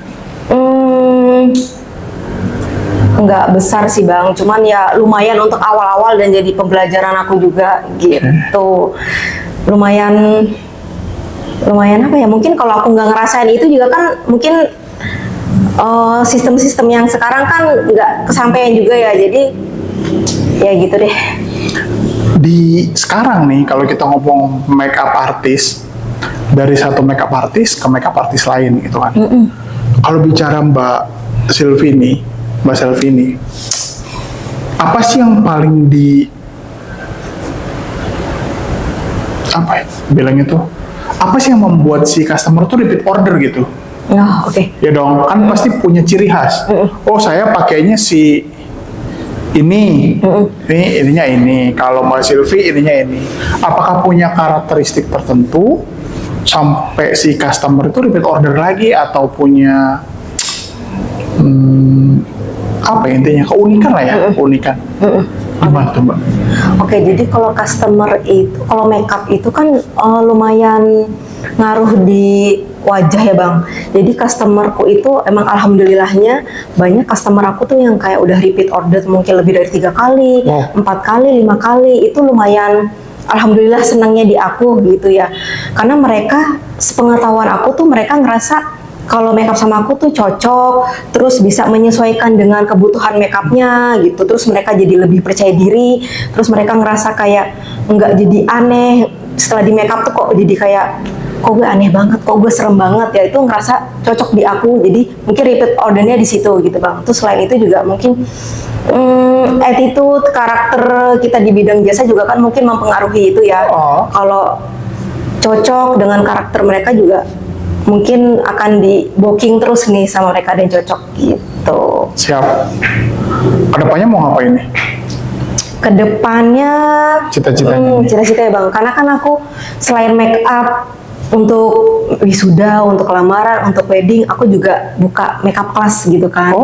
Nggak besar sih bang, cuman ya lumayan untuk awal-awal dan jadi pembelajaran aku juga gitu. Lumayan apa ya? Mungkin kalau aku nggak ngerasain itu juga kan mungkin sistem-sistem yang sekarang kan nggak kesampaian juga ya. Jadi ya gitu deh. Di sekarang nih kalau kita ngomong makeup artist, dari satu makeup artist ke makeup artist lain gitu kan. Kalau bicara Mbak Selvini, apa sih yang paling apa ya bilangnya tuh? Apa sih yang membuat si customer tuh repeat order gitu? Oh, oke. Ya dong, kan pasti punya ciri khas. Oh, saya pakainya si ini, ininya ini. Kalau Mbak Silvi ininya ini. Apakah punya karakteristik tertentu sampai si customer itu repeat order lagi atau punya apa ya, intinya keunikan lah ya, keunikan. Gimana tuh Mbak? Oke, jadi kalau customer itu, kalau makeup itu kan lumayan ngaruh di wajah ya bang. Jadi customerku itu emang alhamdulillahnya banyak customer aku tuh yang kayak udah repeat order mungkin lebih dari 3 kali, 4 kali, 5 kali. Itu lumayan alhamdulillah senangnya di aku gitu ya. Karena mereka sepengetahuan aku tuh mereka ngerasa kalau makeup sama aku tuh cocok, terus bisa menyesuaikan dengan kebutuhan makeupnya gitu. Terus mereka jadi lebih percaya diri, terus mereka ngerasa kayak nggak jadi aneh setelah di makeup tuh kok jadi kayak kok gue aneh banget, kok gue serem banget ya, itu ngerasa cocok di aku. Jadi mungkin repeat ordernya di situ gitu bang. Terus selain itu juga mungkin attitude, karakter kita di bidang jasa juga kan mungkin mempengaruhi itu ya. Kalau cocok dengan karakter mereka juga mungkin akan di booking terus nih sama mereka dan cocok gitu. Siap. Kedepannya mau ngapain nih? Kedepannya cita-cita ya bang, karena kan aku selain make up untuk wisuda, untuk lamaran, untuk wedding, aku juga buka makeup class gitu kan.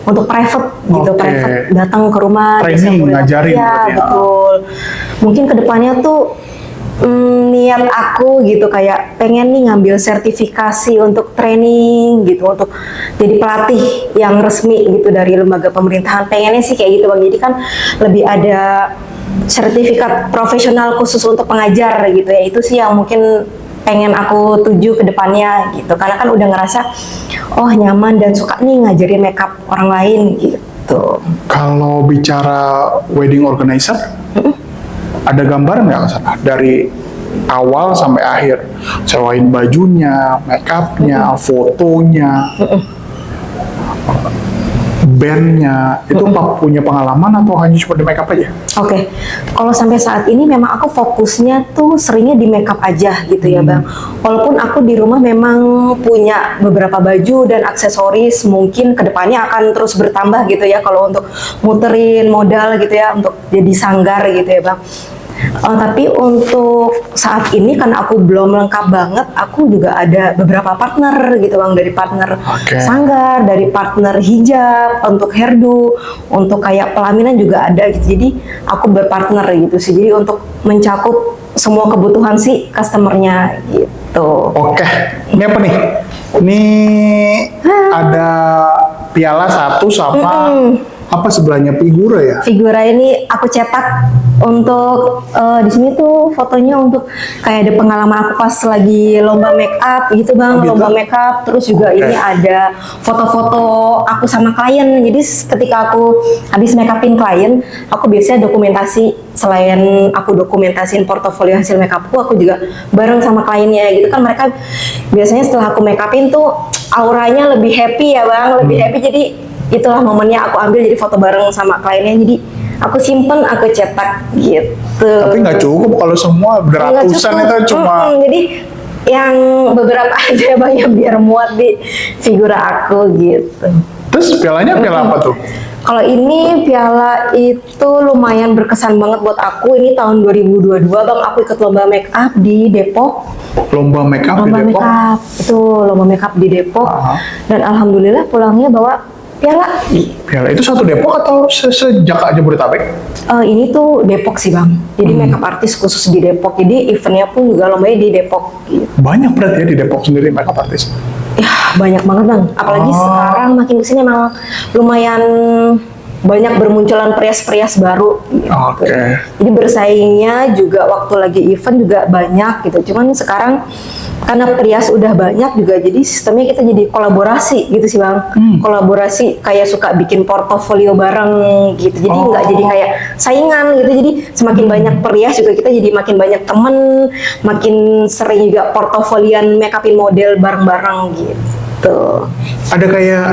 Untuk private gitu, private datang ke rumah, training, ngajarin ya, betul. Mungkin kedepannya tuh niat aku gitu kayak pengen nih ngambil sertifikasi untuk training gitu, untuk jadi pelatih yang resmi gitu dari lembaga pemerintahan. Pengennya sih kayak gitu bang, jadi kan lebih ada sertifikat profesional khusus untuk pengajar gitu ya. Itu sih yang mungkin pengen aku tuju ke depannya gitu, karena kan udah ngerasa oh nyaman dan suka nih ngajarin makeup orang lain gitu. Kalau bicara wedding organizer, ada gambaran nggak ke sana dari awal sampai akhir, sewain bajunya, makeupnya, fotonya, bandnya, itu punya pengalaman atau hanya cuma di makeup aja? Oke, kalau sampai saat ini memang aku fokusnya tuh seringnya di makeup aja gitu ya bang. Walaupun aku di rumah memang punya beberapa baju dan aksesoris, mungkin kedepannya akan terus bertambah gitu ya kalau untuk muterin modal gitu ya, untuk jadi sanggar gitu ya bang. Tapi untuk saat ini kan aku belum lengkap banget, aku juga ada beberapa partner gitu bang, dari partner sanggar, dari partner hijab, untuk hairdo, untuk kayak pelaminan juga ada gitu. Jadi aku berpartner gitu sih, jadi untuk mencakup semua kebutuhan si customernya gitu. Oke, ini apa nih? Ini ada piala satu sama Apa sebelahnya Figura ya? Figura ini aku cetak untuk di sini tuh fotonya untuk kayak ada pengalaman aku pas lagi lomba make up gitu bang, Oh, gitu? lomba make up. Terus juga Oke. ini ada foto-foto aku sama klien. Jadi ketika aku habis make upin klien, aku biasanya dokumentasi. Selain aku dokumentasiin portofolio hasil make upku, aku juga bareng sama kliennya gitu kan. Mereka biasanya setelah aku make upin tuh auranya lebih happy ya bang, lebih happy. Jadi itulah momennya aku ambil jadi foto bareng sama kliennya. Jadi aku simpen, aku cetak gitu. Tapi nggak cukup kalau semua Nggak beratusan cukup. itu cuma. Jadi yang beberapa aja bang yang biar muat di Figura aku gitu. Terus pialanya piala apa tuh? Kalau ini piala itu lumayan berkesan banget buat aku. Ini tahun 2022 bang, aku ikut lomba make up di Depok. Lomba make up di Lomba make Depok. up itu lomba make up di Depok. Aha. Dan alhamdulillah pulangnya bawa piala. Piala itu satu Depok atau sejak Jabodetabek? Ini tuh Depok sih bang. Jadi makeup artis khusus di Depok. Jadi eventnya pun juga lombanya di Depok. Gitu. Banyak berarti ya di Depok sendiri makeup artis. Ya banyak banget bang. Apalagi Oh. sekarang makin kesini emang lumayan banyak bermunculan perias-perias baru. Gitu. Oke. Jadi bersaingnya juga waktu lagi event juga banyak gitu. Cuman sekarang karena perias udah banyak juga, jadi sistemnya kita jadi kolaborasi gitu sih bang. Kolaborasi kayak suka bikin portofolio bareng gitu. Jadi Oh. nggak jadi kayak saingan gitu. Jadi semakin banyak perias juga kita jadi makin banyak temen, makin sering juga portofolian make upin model bareng-bareng gitu. Ada kayak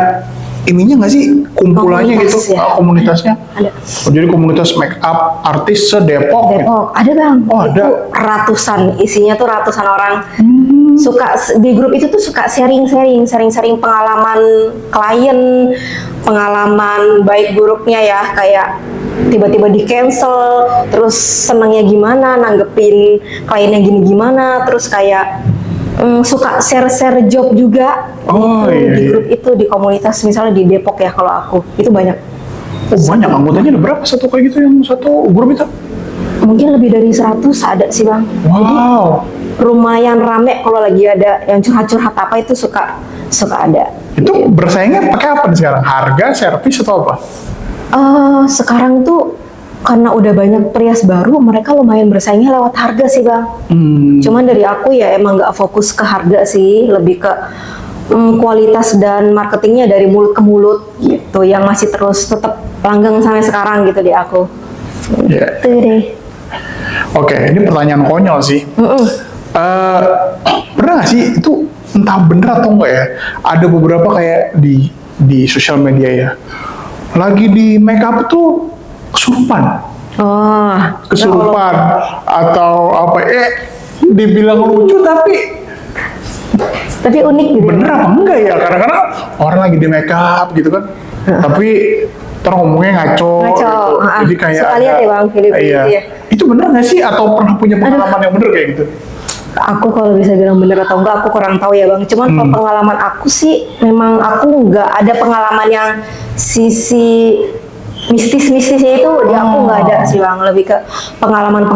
ininya nggak sih kumpulannya Komunitas gitu? ya. Komunitasnya? Ada. Oh, jadi komunitas make up artis se-Depok. ya? Depok ada bang. Oh, Itu ada. ratusan, isinya tuh ratusan orang. Suka di grup itu tuh suka sharing pengalaman klien, pengalaman baik buruknya ya, kayak tiba-tiba di cancel, terus senangnya gimana, nanggepin kliennya gini gimana, terus kayak suka share job juga. Oh, Itu iya, di iya. grup itu di komunitas misalnya di Depok ya kalau aku itu banyak. Oh, banyak anggotanya ada berapa satu kayak gitu yang satu grup itu? Mungkin lebih dari 100 ada sih bang. Jadi Wow. lumayan rame kalau lagi ada yang curhat-curhat apa itu suka ada. Itu bersaingnya pakai apa nih sekarang? Harga, servis atau apa? Sekarang tuh karena udah banyak perias baru, mereka lumayan bersaingnya lewat harga sih bang. Cuman dari aku ya emang nggak fokus ke harga sih, lebih ke kualitas dan marketingnya dari mulut ke mulut gitu, yang masih terus tetap langgeng sampai sekarang gitu di aku. Ya. Gitu deh. Oke, ini pertanyaan konyol sih. Pernah nggak sih itu entah bener atau enggak ya? Ada beberapa kayak di sosial media ya, lagi di make up tuh kesurupan, Oh, kesurupan atau apa? Dibilang lucu tapi unik gitu. bener apa enggak ya? Kadang-kadang orang lagi di make up gitu kan, tapi terus ngomongnya ngaco, Ngaco, gitu. Jadi kayak suka lihat ya, Bang, video-video iya. gitu ya. Itu bener nggak sih? Atau pernah punya pengalaman yang bener kayak gitu? Aku kalau bisa bilang bener atau enggak aku kurang tahu ya bang. Cuman kalau pengalaman aku sih memang aku nggak ada pengalaman yang sisi mistisnya itu di aku nggak ada sih bang. Lebih ke pengalaman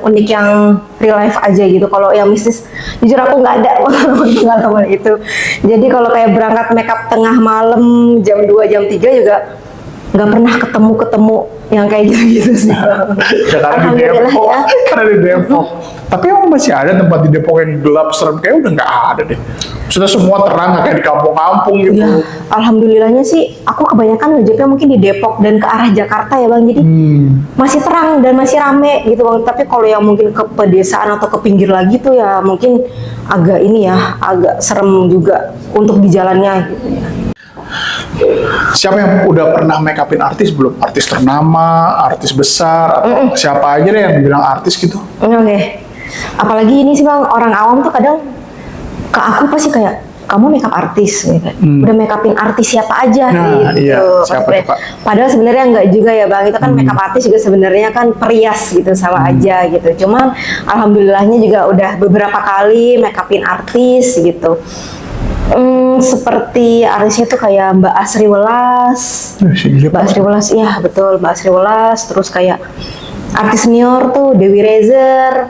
unik yang real life aja gitu. Kalau yang mistis jujur aku nggak ada pengalaman itu. Jadi kalau kayak berangkat makeup tengah malam jam 2 jam 3 juga nggak pernah ketemu yang kayak gitu sih bang. Ya karena di Alhamdulillah Depok, ya. karena di Depok. Tapi emang masih ada tempat di Depok yang gelap serem, kayak udah nggak ada deh. Sudah semua terang, nggak kayak di kampung-kampung gitu. Ya, alhamdulillahnya sih aku kebanyakan ngejepnya mungkin di Depok dan ke arah Jakarta ya bang. Jadi masih terang dan masih rame gitu bang. Tapi kalau yang mungkin ke pedesaan atau ke pinggir lagi tuh ya mungkin agak ini ya, agak serem juga untuk di jalannya gitu ya. Siapa yang udah pernah make upin artis belum? Artis ternama, artis besar, atau siapa aja deh yang bilang artis gitu? Oke. Apalagi ini sih bang, orang awam tuh kadang ke aku pasti kayak kamu makeup artis gitu. Udah make upin artis siapa aja Nah, gitu. iya. Siapa tuh, Kak? Padahal sebenarnya enggak juga ya bang, itu kan makeup artis juga sebenarnya kan perias gitu sama aja gitu. Cuman alhamdulillahnya juga udah beberapa kali make upin artis gitu. Seperti artisnya tuh kayak Mbak Asri Welas. Mbak Asri Welas, iya betul Mbak Asri Welas. Terus kayak artis senior tuh Dewi Rezer,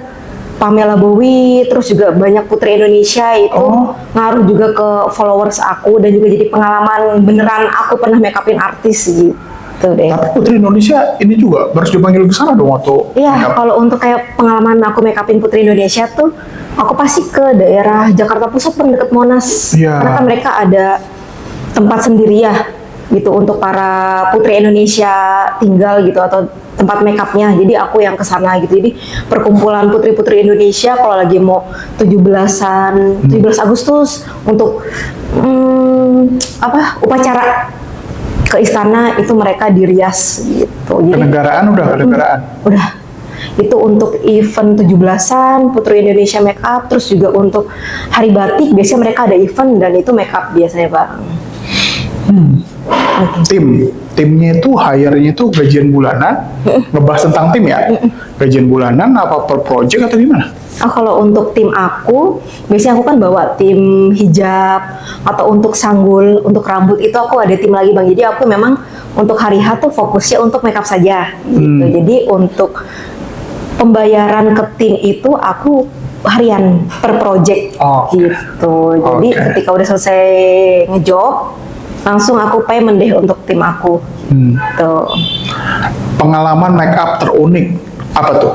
Pamela Bowie, terus juga banyak putri Indonesia itu ngaruh juga ke followers aku dan juga jadi pengalaman beneran aku pernah make upin artis gitu. Tuh deh. Tapi Putri Indonesia ini juga harus dipanggil ke sana dong waktu Iya, makeup. kalau untuk kayak pengalaman aku make upin Putri Indonesia tuh, aku pasti ke daerah Jakarta Pusat kan deket Monas. Iya. Karena kan mereka ada tempat sendiri ya, gitu untuk para Putri Indonesia tinggal gitu atau tempat make upnya. Jadi aku yang ke sana gitu. Jadi perkumpulan putri-putri Indonesia kalau lagi mau 17-an, 17 Agustus untuk upacara ke istana itu mereka dirias gitu. Jadi Kenegaraan udah kenegaraan. udah itu untuk event 17-an Putri Indonesia make up, terus juga untuk hari batik biasanya mereka ada event dan itu make up biasanya Bang. Timnya itu hire-nya itu gajian bulanan, ngebahas tentang tim ya, gajian bulanan apa per project atau gimana? Kalau untuk tim aku, biasanya aku kan bawa tim hijab atau untuk sanggul, untuk rambut itu aku ada tim lagi Bang. Jadi aku memang untuk hari H tuh fokusnya untuk makeup saja gitu. Jadi untuk pembayaran ke tim itu aku harian per project gitu. Jadi ketika udah selesai ngejob, langsung aku payment deh untuk tim aku. Tuh. Pengalaman makeup terunik apa tuh?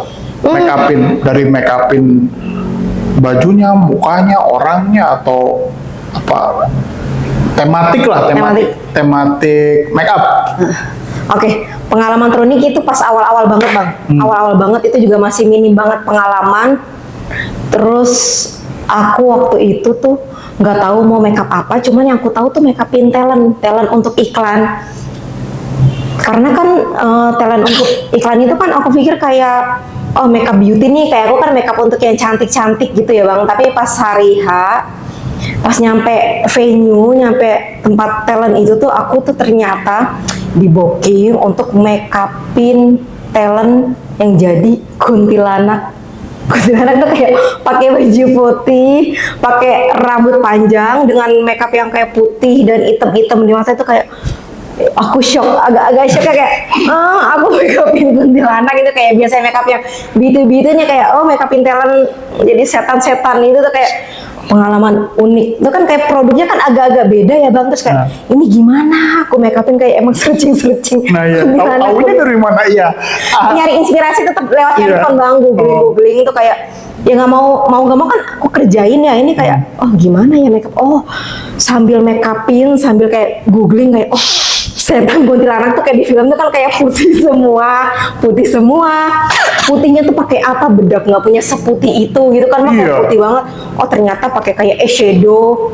Dari make upin bajunya, mukanya, orangnya atau apa? Tematik make up. Oke, pengalaman terunik itu pas awal-awal banget Bang. Awal-awal banget itu juga masih minim banget pengalaman. Terus aku waktu itu tuh nggak tahu mau makeup apa, cuman yang aku tahu tuh makeupin talent untuk iklan. Karena kan talent untuk iklan itu kan aku pikir kayak makeup beauty nih, kayak aku kan makeup untuk yang cantik-cantik gitu ya Bang. Tapi pas hari H, pas nyampe venue, nyampe tempat talent itu tuh aku tuh ternyata di booking untuk makeupin talent yang jadi kuntilanak. Kuntilanak tuh kayak pakai baju putih, pakai rambut panjang dengan makeup yang kayak putih dan hitam-hitam di mata itu kayak aku shock, agak shock kayak aku makeupin kuntilanak itu kayak biasa makeup yang bitu-bitunya kayak makeupin talent jadi setan-setan itu tuh kayak pengalaman unik. Itu kan kayak produknya kan agak-agak beda ya Bang, terus kayak ini gimana aku makeupin kayak emang searching. Nah ya, tahunya dari mana ya? Nyari inspirasi tetap lewat handphone Bang, googling itu kayak ya nggak mau nggak mau kan aku kerjain ya ini kayak gimana ya makeup, sambil makeupin sambil kayak googling kayak setan kuntilanak tuh kayak di film tuh kan kayak putih semua putihnya tuh pakai apa, bedak nggak punya seputih itu gitu kan mah kayak putih banget. Ternyata pakai kayak eyeshadow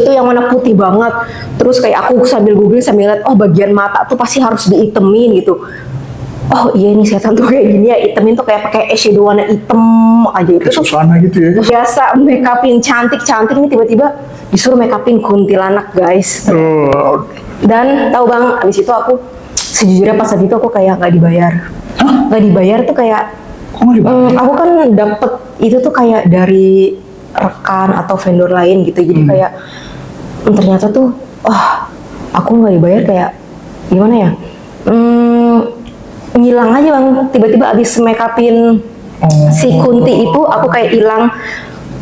tuh yang warna putih banget. Terus kayak aku sambil googling sambil lihat bagian mata tuh pasti harus diitemin gitu. Iya nih setan tuh kayak gini ya, itemin tuh kayak pakai eyeshadow warna hitam aja itu tuh susana gitu ya. Biasa makeupin cantik nih tiba-tiba disuruh makeupin kuntilanak guys. Dan tahu Bang, abis itu aku sejujurnya pas saat itu aku kayak nggak dibayar. Nggak dibayar tuh kayak aku kan dapet itu tuh kayak dari rekan atau vendor lain gitu. Jadi kayak ternyata tuh aku nggak dibayar kayak gimana ya? Ngilang aja Bang, tiba-tiba abis makeupin si Kunti itu aku kayak hilang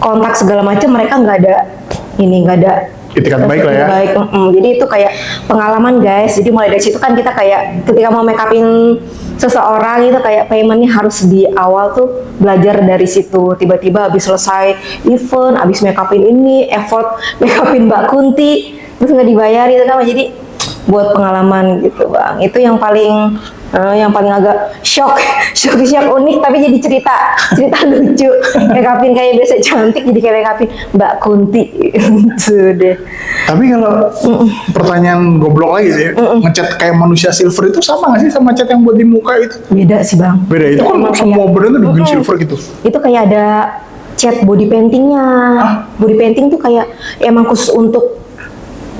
kontak segala macam, mereka nggak ada itikat baik lah ya. Jadi itu kayak pengalaman guys. Jadi mulai dari situ kan kita kayak ketika mau makeupin seseorang itu kayak paymentnya harus di awal tuh belajar dari situ. Tiba-tiba habis selesai event, habis makeupin ini, effort makeupin Mbak Kunti terus nggak dibayar itu kan. Jadi buat pengalaman gitu Bang. Itu yang paling agak shock unik tapi jadi cerita lucu. Makeupin kayak biasa cantik jadi kayak makeupin Mbak Kunti sudah. Tapi kalau pertanyaan goblok lagi sih, ngecat kayak manusia silver itu sama nggak sih sama cat yang buat di muka itu? Beda sih Bang. Beda itu kan semua brand tuh dibikin silver gitu. Itu kayak ada cat body paintingnya. Body painting tuh kayak emang khusus untuk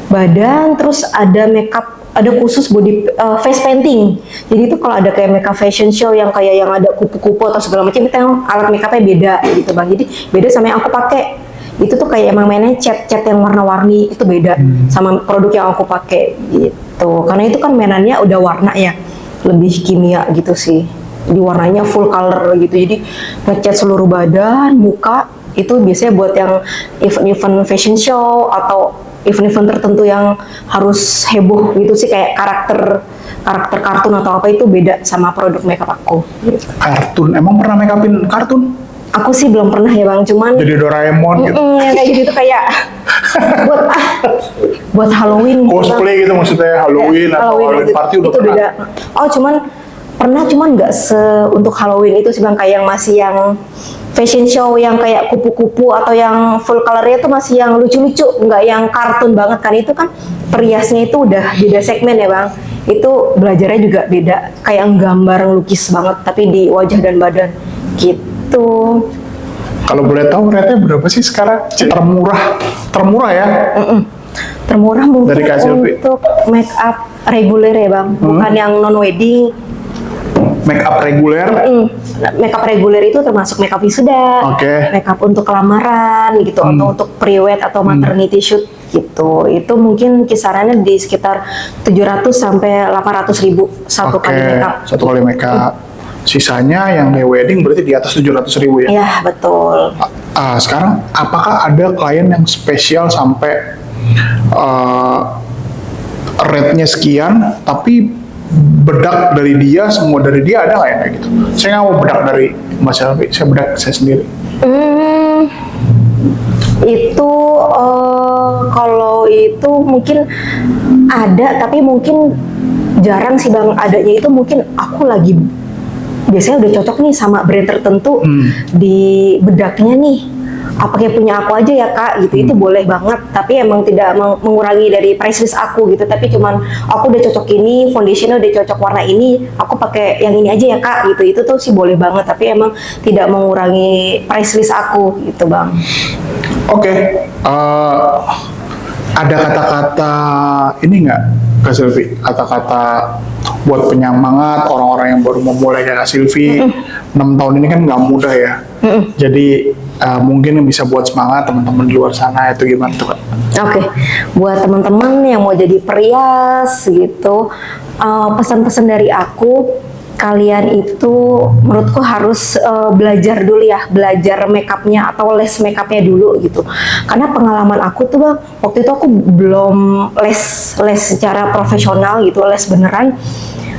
badan, terus ada makeup, ada khusus body face painting. Jadi itu kalau ada kayak makeup fashion show yang kayak yang ada kupu-kupu atau segala macam, itu yang alat makeupnya beda gitu Bang. Jadi beda sama yang aku pakai. Itu tuh kayak emang mainnya cat yang warna-warni itu beda sama produk yang aku pakai gitu. Karena itu kan mainannya udah warna ya, lebih kimia gitu sih. Jadi warnanya full color gitu. Jadi ngecat seluruh badan, muka itu biasanya buat yang event fashion show atau event-event tertentu yang harus heboh gitu sih, kayak karakter karakter kartun atau apa itu beda sama produk makeup aku. Gitu. Kartun, emang pernah make upin kartun? Aku sih belum pernah ya bang, cuman Jadi Doraemon gitu. yang kayak gitu kayak buat buat Halloween gitu, Bang. Cosplay gitu maksudnya Halloween atau Halloween gitu. party udah Itu pernah. beda. Oh cuman nggak untuk Halloween itu sih bang, kayak yang masih yang fashion show yang kayak kupu-kupu atau yang full colornya itu masih yang lucu-lucu, nggak yang kartun banget kan. Itu kan periasnya itu udah beda segmen ya bang. Itu belajarnya juga beda, kayak gambar lukis banget tapi di wajah dan badan gitu. Kalau boleh tahu rate-nya berapa sih sekarang? Termurah ya? Termurah mungkin Dari Kak Silvi. untuk make up reguler ya bang, bukan yang non wedding. Make up reguler? Make up reguler itu termasuk make up wisuda, Oke. make up untuk kelamaran gitu, atau untuk pre-wed atau maternity shoot gitu. Itu mungkin kisarannya di sekitar 700 sampai 800 ribu satu Oke, kali make up. satu kali make up. Sisanya yang kayak wedding berarti di atas 700 ribu ya? Ya betul. Sekarang apakah ada klien yang spesial sampai rate-nya sekian, tapi bedak dari dia, semua dari dia, ada nggak ya kayak gitu? Saya nggak mau bedak dari Mbak Selvi, saya bedak saya sendiri. Itu kalau itu mungkin ada, tapi mungkin jarang sih bang. Adanya itu mungkin aku lagi biasanya udah cocok nih sama brand tertentu di bedaknya nih, apa kayak punya aku aja ya kak gitu. Itu boleh banget, tapi emang tidak mengurangi dari price list aku gitu. Tapi cuman aku udah cocok ini, foundationnya udah cocok warna ini, aku pakai yang ini aja ya kak gitu. Itu tuh sih boleh banget, tapi emang tidak mengurangi price list aku gitu bang. Oke. Ada kata-kata ini nggak Kak Silvi? Kata-kata buat penyemangat orang-orang yang baru memulai kayak Kak Silvi. 6 tahun ini kan nggak mudah ya. Jadi mungkin yang bisa buat semangat teman-teman di luar sana itu gimana tuh Kak? Oke, buat teman-teman yang mau jadi perias gitu, pesan-pesan dari aku, kalian itu menurutku harus belajar dulu ya, belajar makeupnya atau les makeupnya dulu gitu. Karena pengalaman aku tuh bang, waktu itu aku belum les secara profesional gitu, les beneran.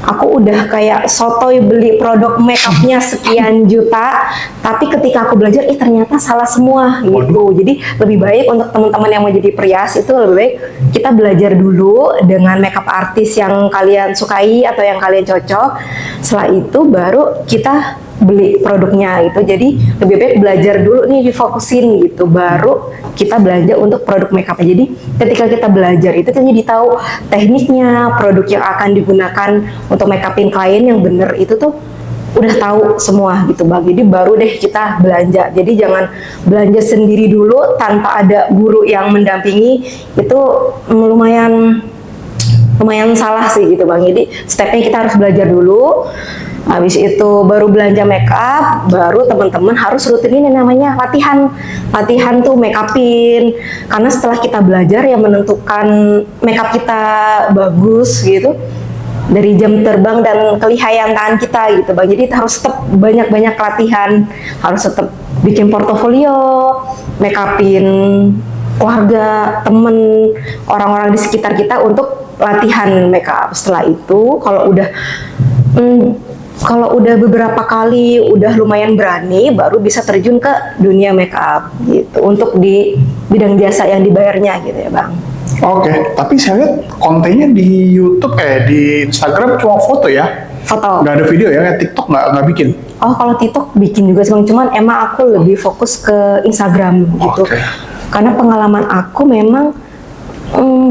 Aku udah kayak sotoy beli produk makeupnya sekian juta, tapi ketika aku belajar, ternyata salah semua gitu. Jadi lebih baik untuk teman-teman yang mau jadi perias itu lebih baik kita belajar dulu dengan makeup artis yang kalian sukai atau yang kalian cocok. Setelah itu baru kita beli produknya gitu. Jadi lebih baik belajar dulu nih, difokusin gitu, baru kita belanja untuk produk makeup. Jadi ketika kita belajar itu kita jadi tahu tekniknya, produk yang akan digunakan untuk makeupin klien yang bener itu tuh udah tahu semua gitu bang. Jadi baru deh kita belanja. Jadi jangan belanja sendiri dulu tanpa ada guru yang mendampingi, itu lumayan salah sih gitu bang. Jadi stepnya kita harus belajar dulu. Habis itu baru belanja make up, baru teman-teman harus rutinin yang namanya latihan tuh make upin. Karena setelah kita belajar yang menentukan make up kita bagus gitu dari jam terbang dan kelihayan tangan kita gitu bang. Jadi harus tetap banyak-banyak latihan, harus tetap bikin portofolio, make upin keluarga, temen, orang-orang di sekitar kita untuk latihan make up. Setelah itu kalau udah beberapa kali udah lumayan berani, baru bisa terjun ke dunia make up gitu, untuk di bidang jasa yang dibayarnya gitu ya bang. Oke, tapi saya lihat kontennya di YouTube, di Instagram cuma foto ya? Foto. Nggak ada video ya, kayak TikTok nggak bikin? Oh kalau TikTok bikin juga sih bang, cuman emang aku lebih fokus ke Instagram gitu. Oke. Karena pengalaman aku memang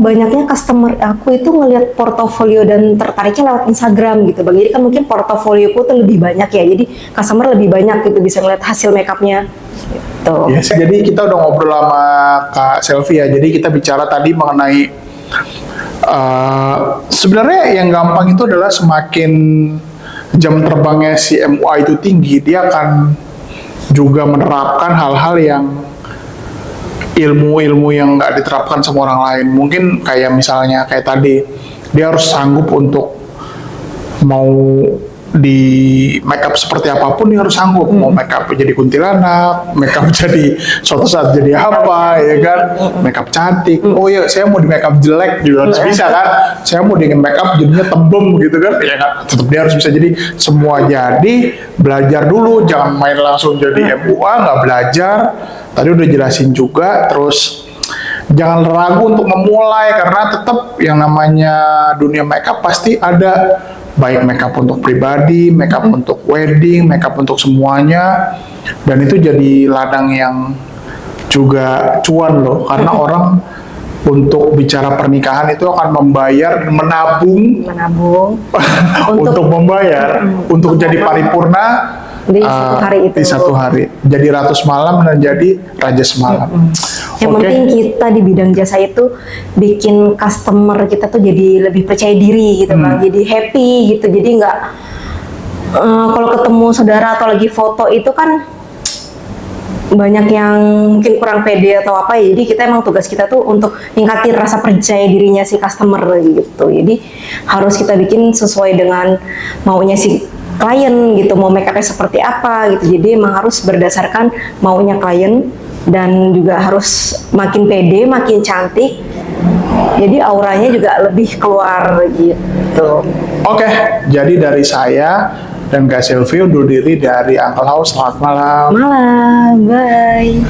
banyaknya customer aku itu ngelihat portofolio dan tertariknya lewat Instagram gitu bang. Jadi kan mungkin portofolioku tuh lebih banyak ya, jadi customer lebih banyak gitu bisa ngeliat hasil makeupnya gitu. Yes, jadi kita udah ngobrol sama Kak Selvi ya. Jadi kita bicara tadi mengenai sebenarnya yang gampang itu adalah semakin jam terbangnya si MUA itu tinggi, dia akan juga menerapkan hal-hal yang ilmu-ilmu yang nggak diterapkan sama orang lain. Mungkin kayak misalnya kayak tadi, dia harus sanggup untuk mau di make up seperti apapun dia harus sanggup. Mau make up jadi kuntilanak, make up jadi suatu saat jadi apa, ya kan? Make up cantik. Oh ya, saya mau di make up jelek juga harus bisa kan? Saya mau di make up jadinya tembem gitu kan? Ya kan? Tetap dia harus bisa. Jadi semua jadi belajar dulu, jangan main langsung jadi MUA nggak belajar. Tadi udah jelasin juga, terus jangan ragu untuk memulai karena tetap yang namanya dunia makeup pasti ada baik makeup untuk pribadi, makeup untuk wedding, makeup untuk semuanya, dan itu jadi ladang yang juga cuan loh karena orang untuk bicara pernikahan itu akan membayar, menabung untuk membayar untuk jadi paripurna di satu hari itu. Di satu hari. Jadi ratus malam dan jadi raja semalam. Yang penting kita di bidang jasa itu bikin customer kita tuh jadi lebih percaya diri gitu Bang. Jadi happy gitu. Jadi nggak kalau ketemu saudara atau lagi foto itu kan banyak yang mungkin kurang pede atau apa ya. Jadi kita emang tugas kita tuh untuk ningkatin rasa percaya dirinya si customer gitu. Jadi harus kita bikin sesuai dengan maunya si klien gitu, mau make upnya seperti apa gitu. Jadi emang harus berdasarkan maunya klien dan juga harus makin pede, makin cantik. Jadi auranya juga lebih keluar gitu. Oke, jadi dari saya dan Kak Sylvie undur diri dari Uncle House. Selamat malam. Malam, bye.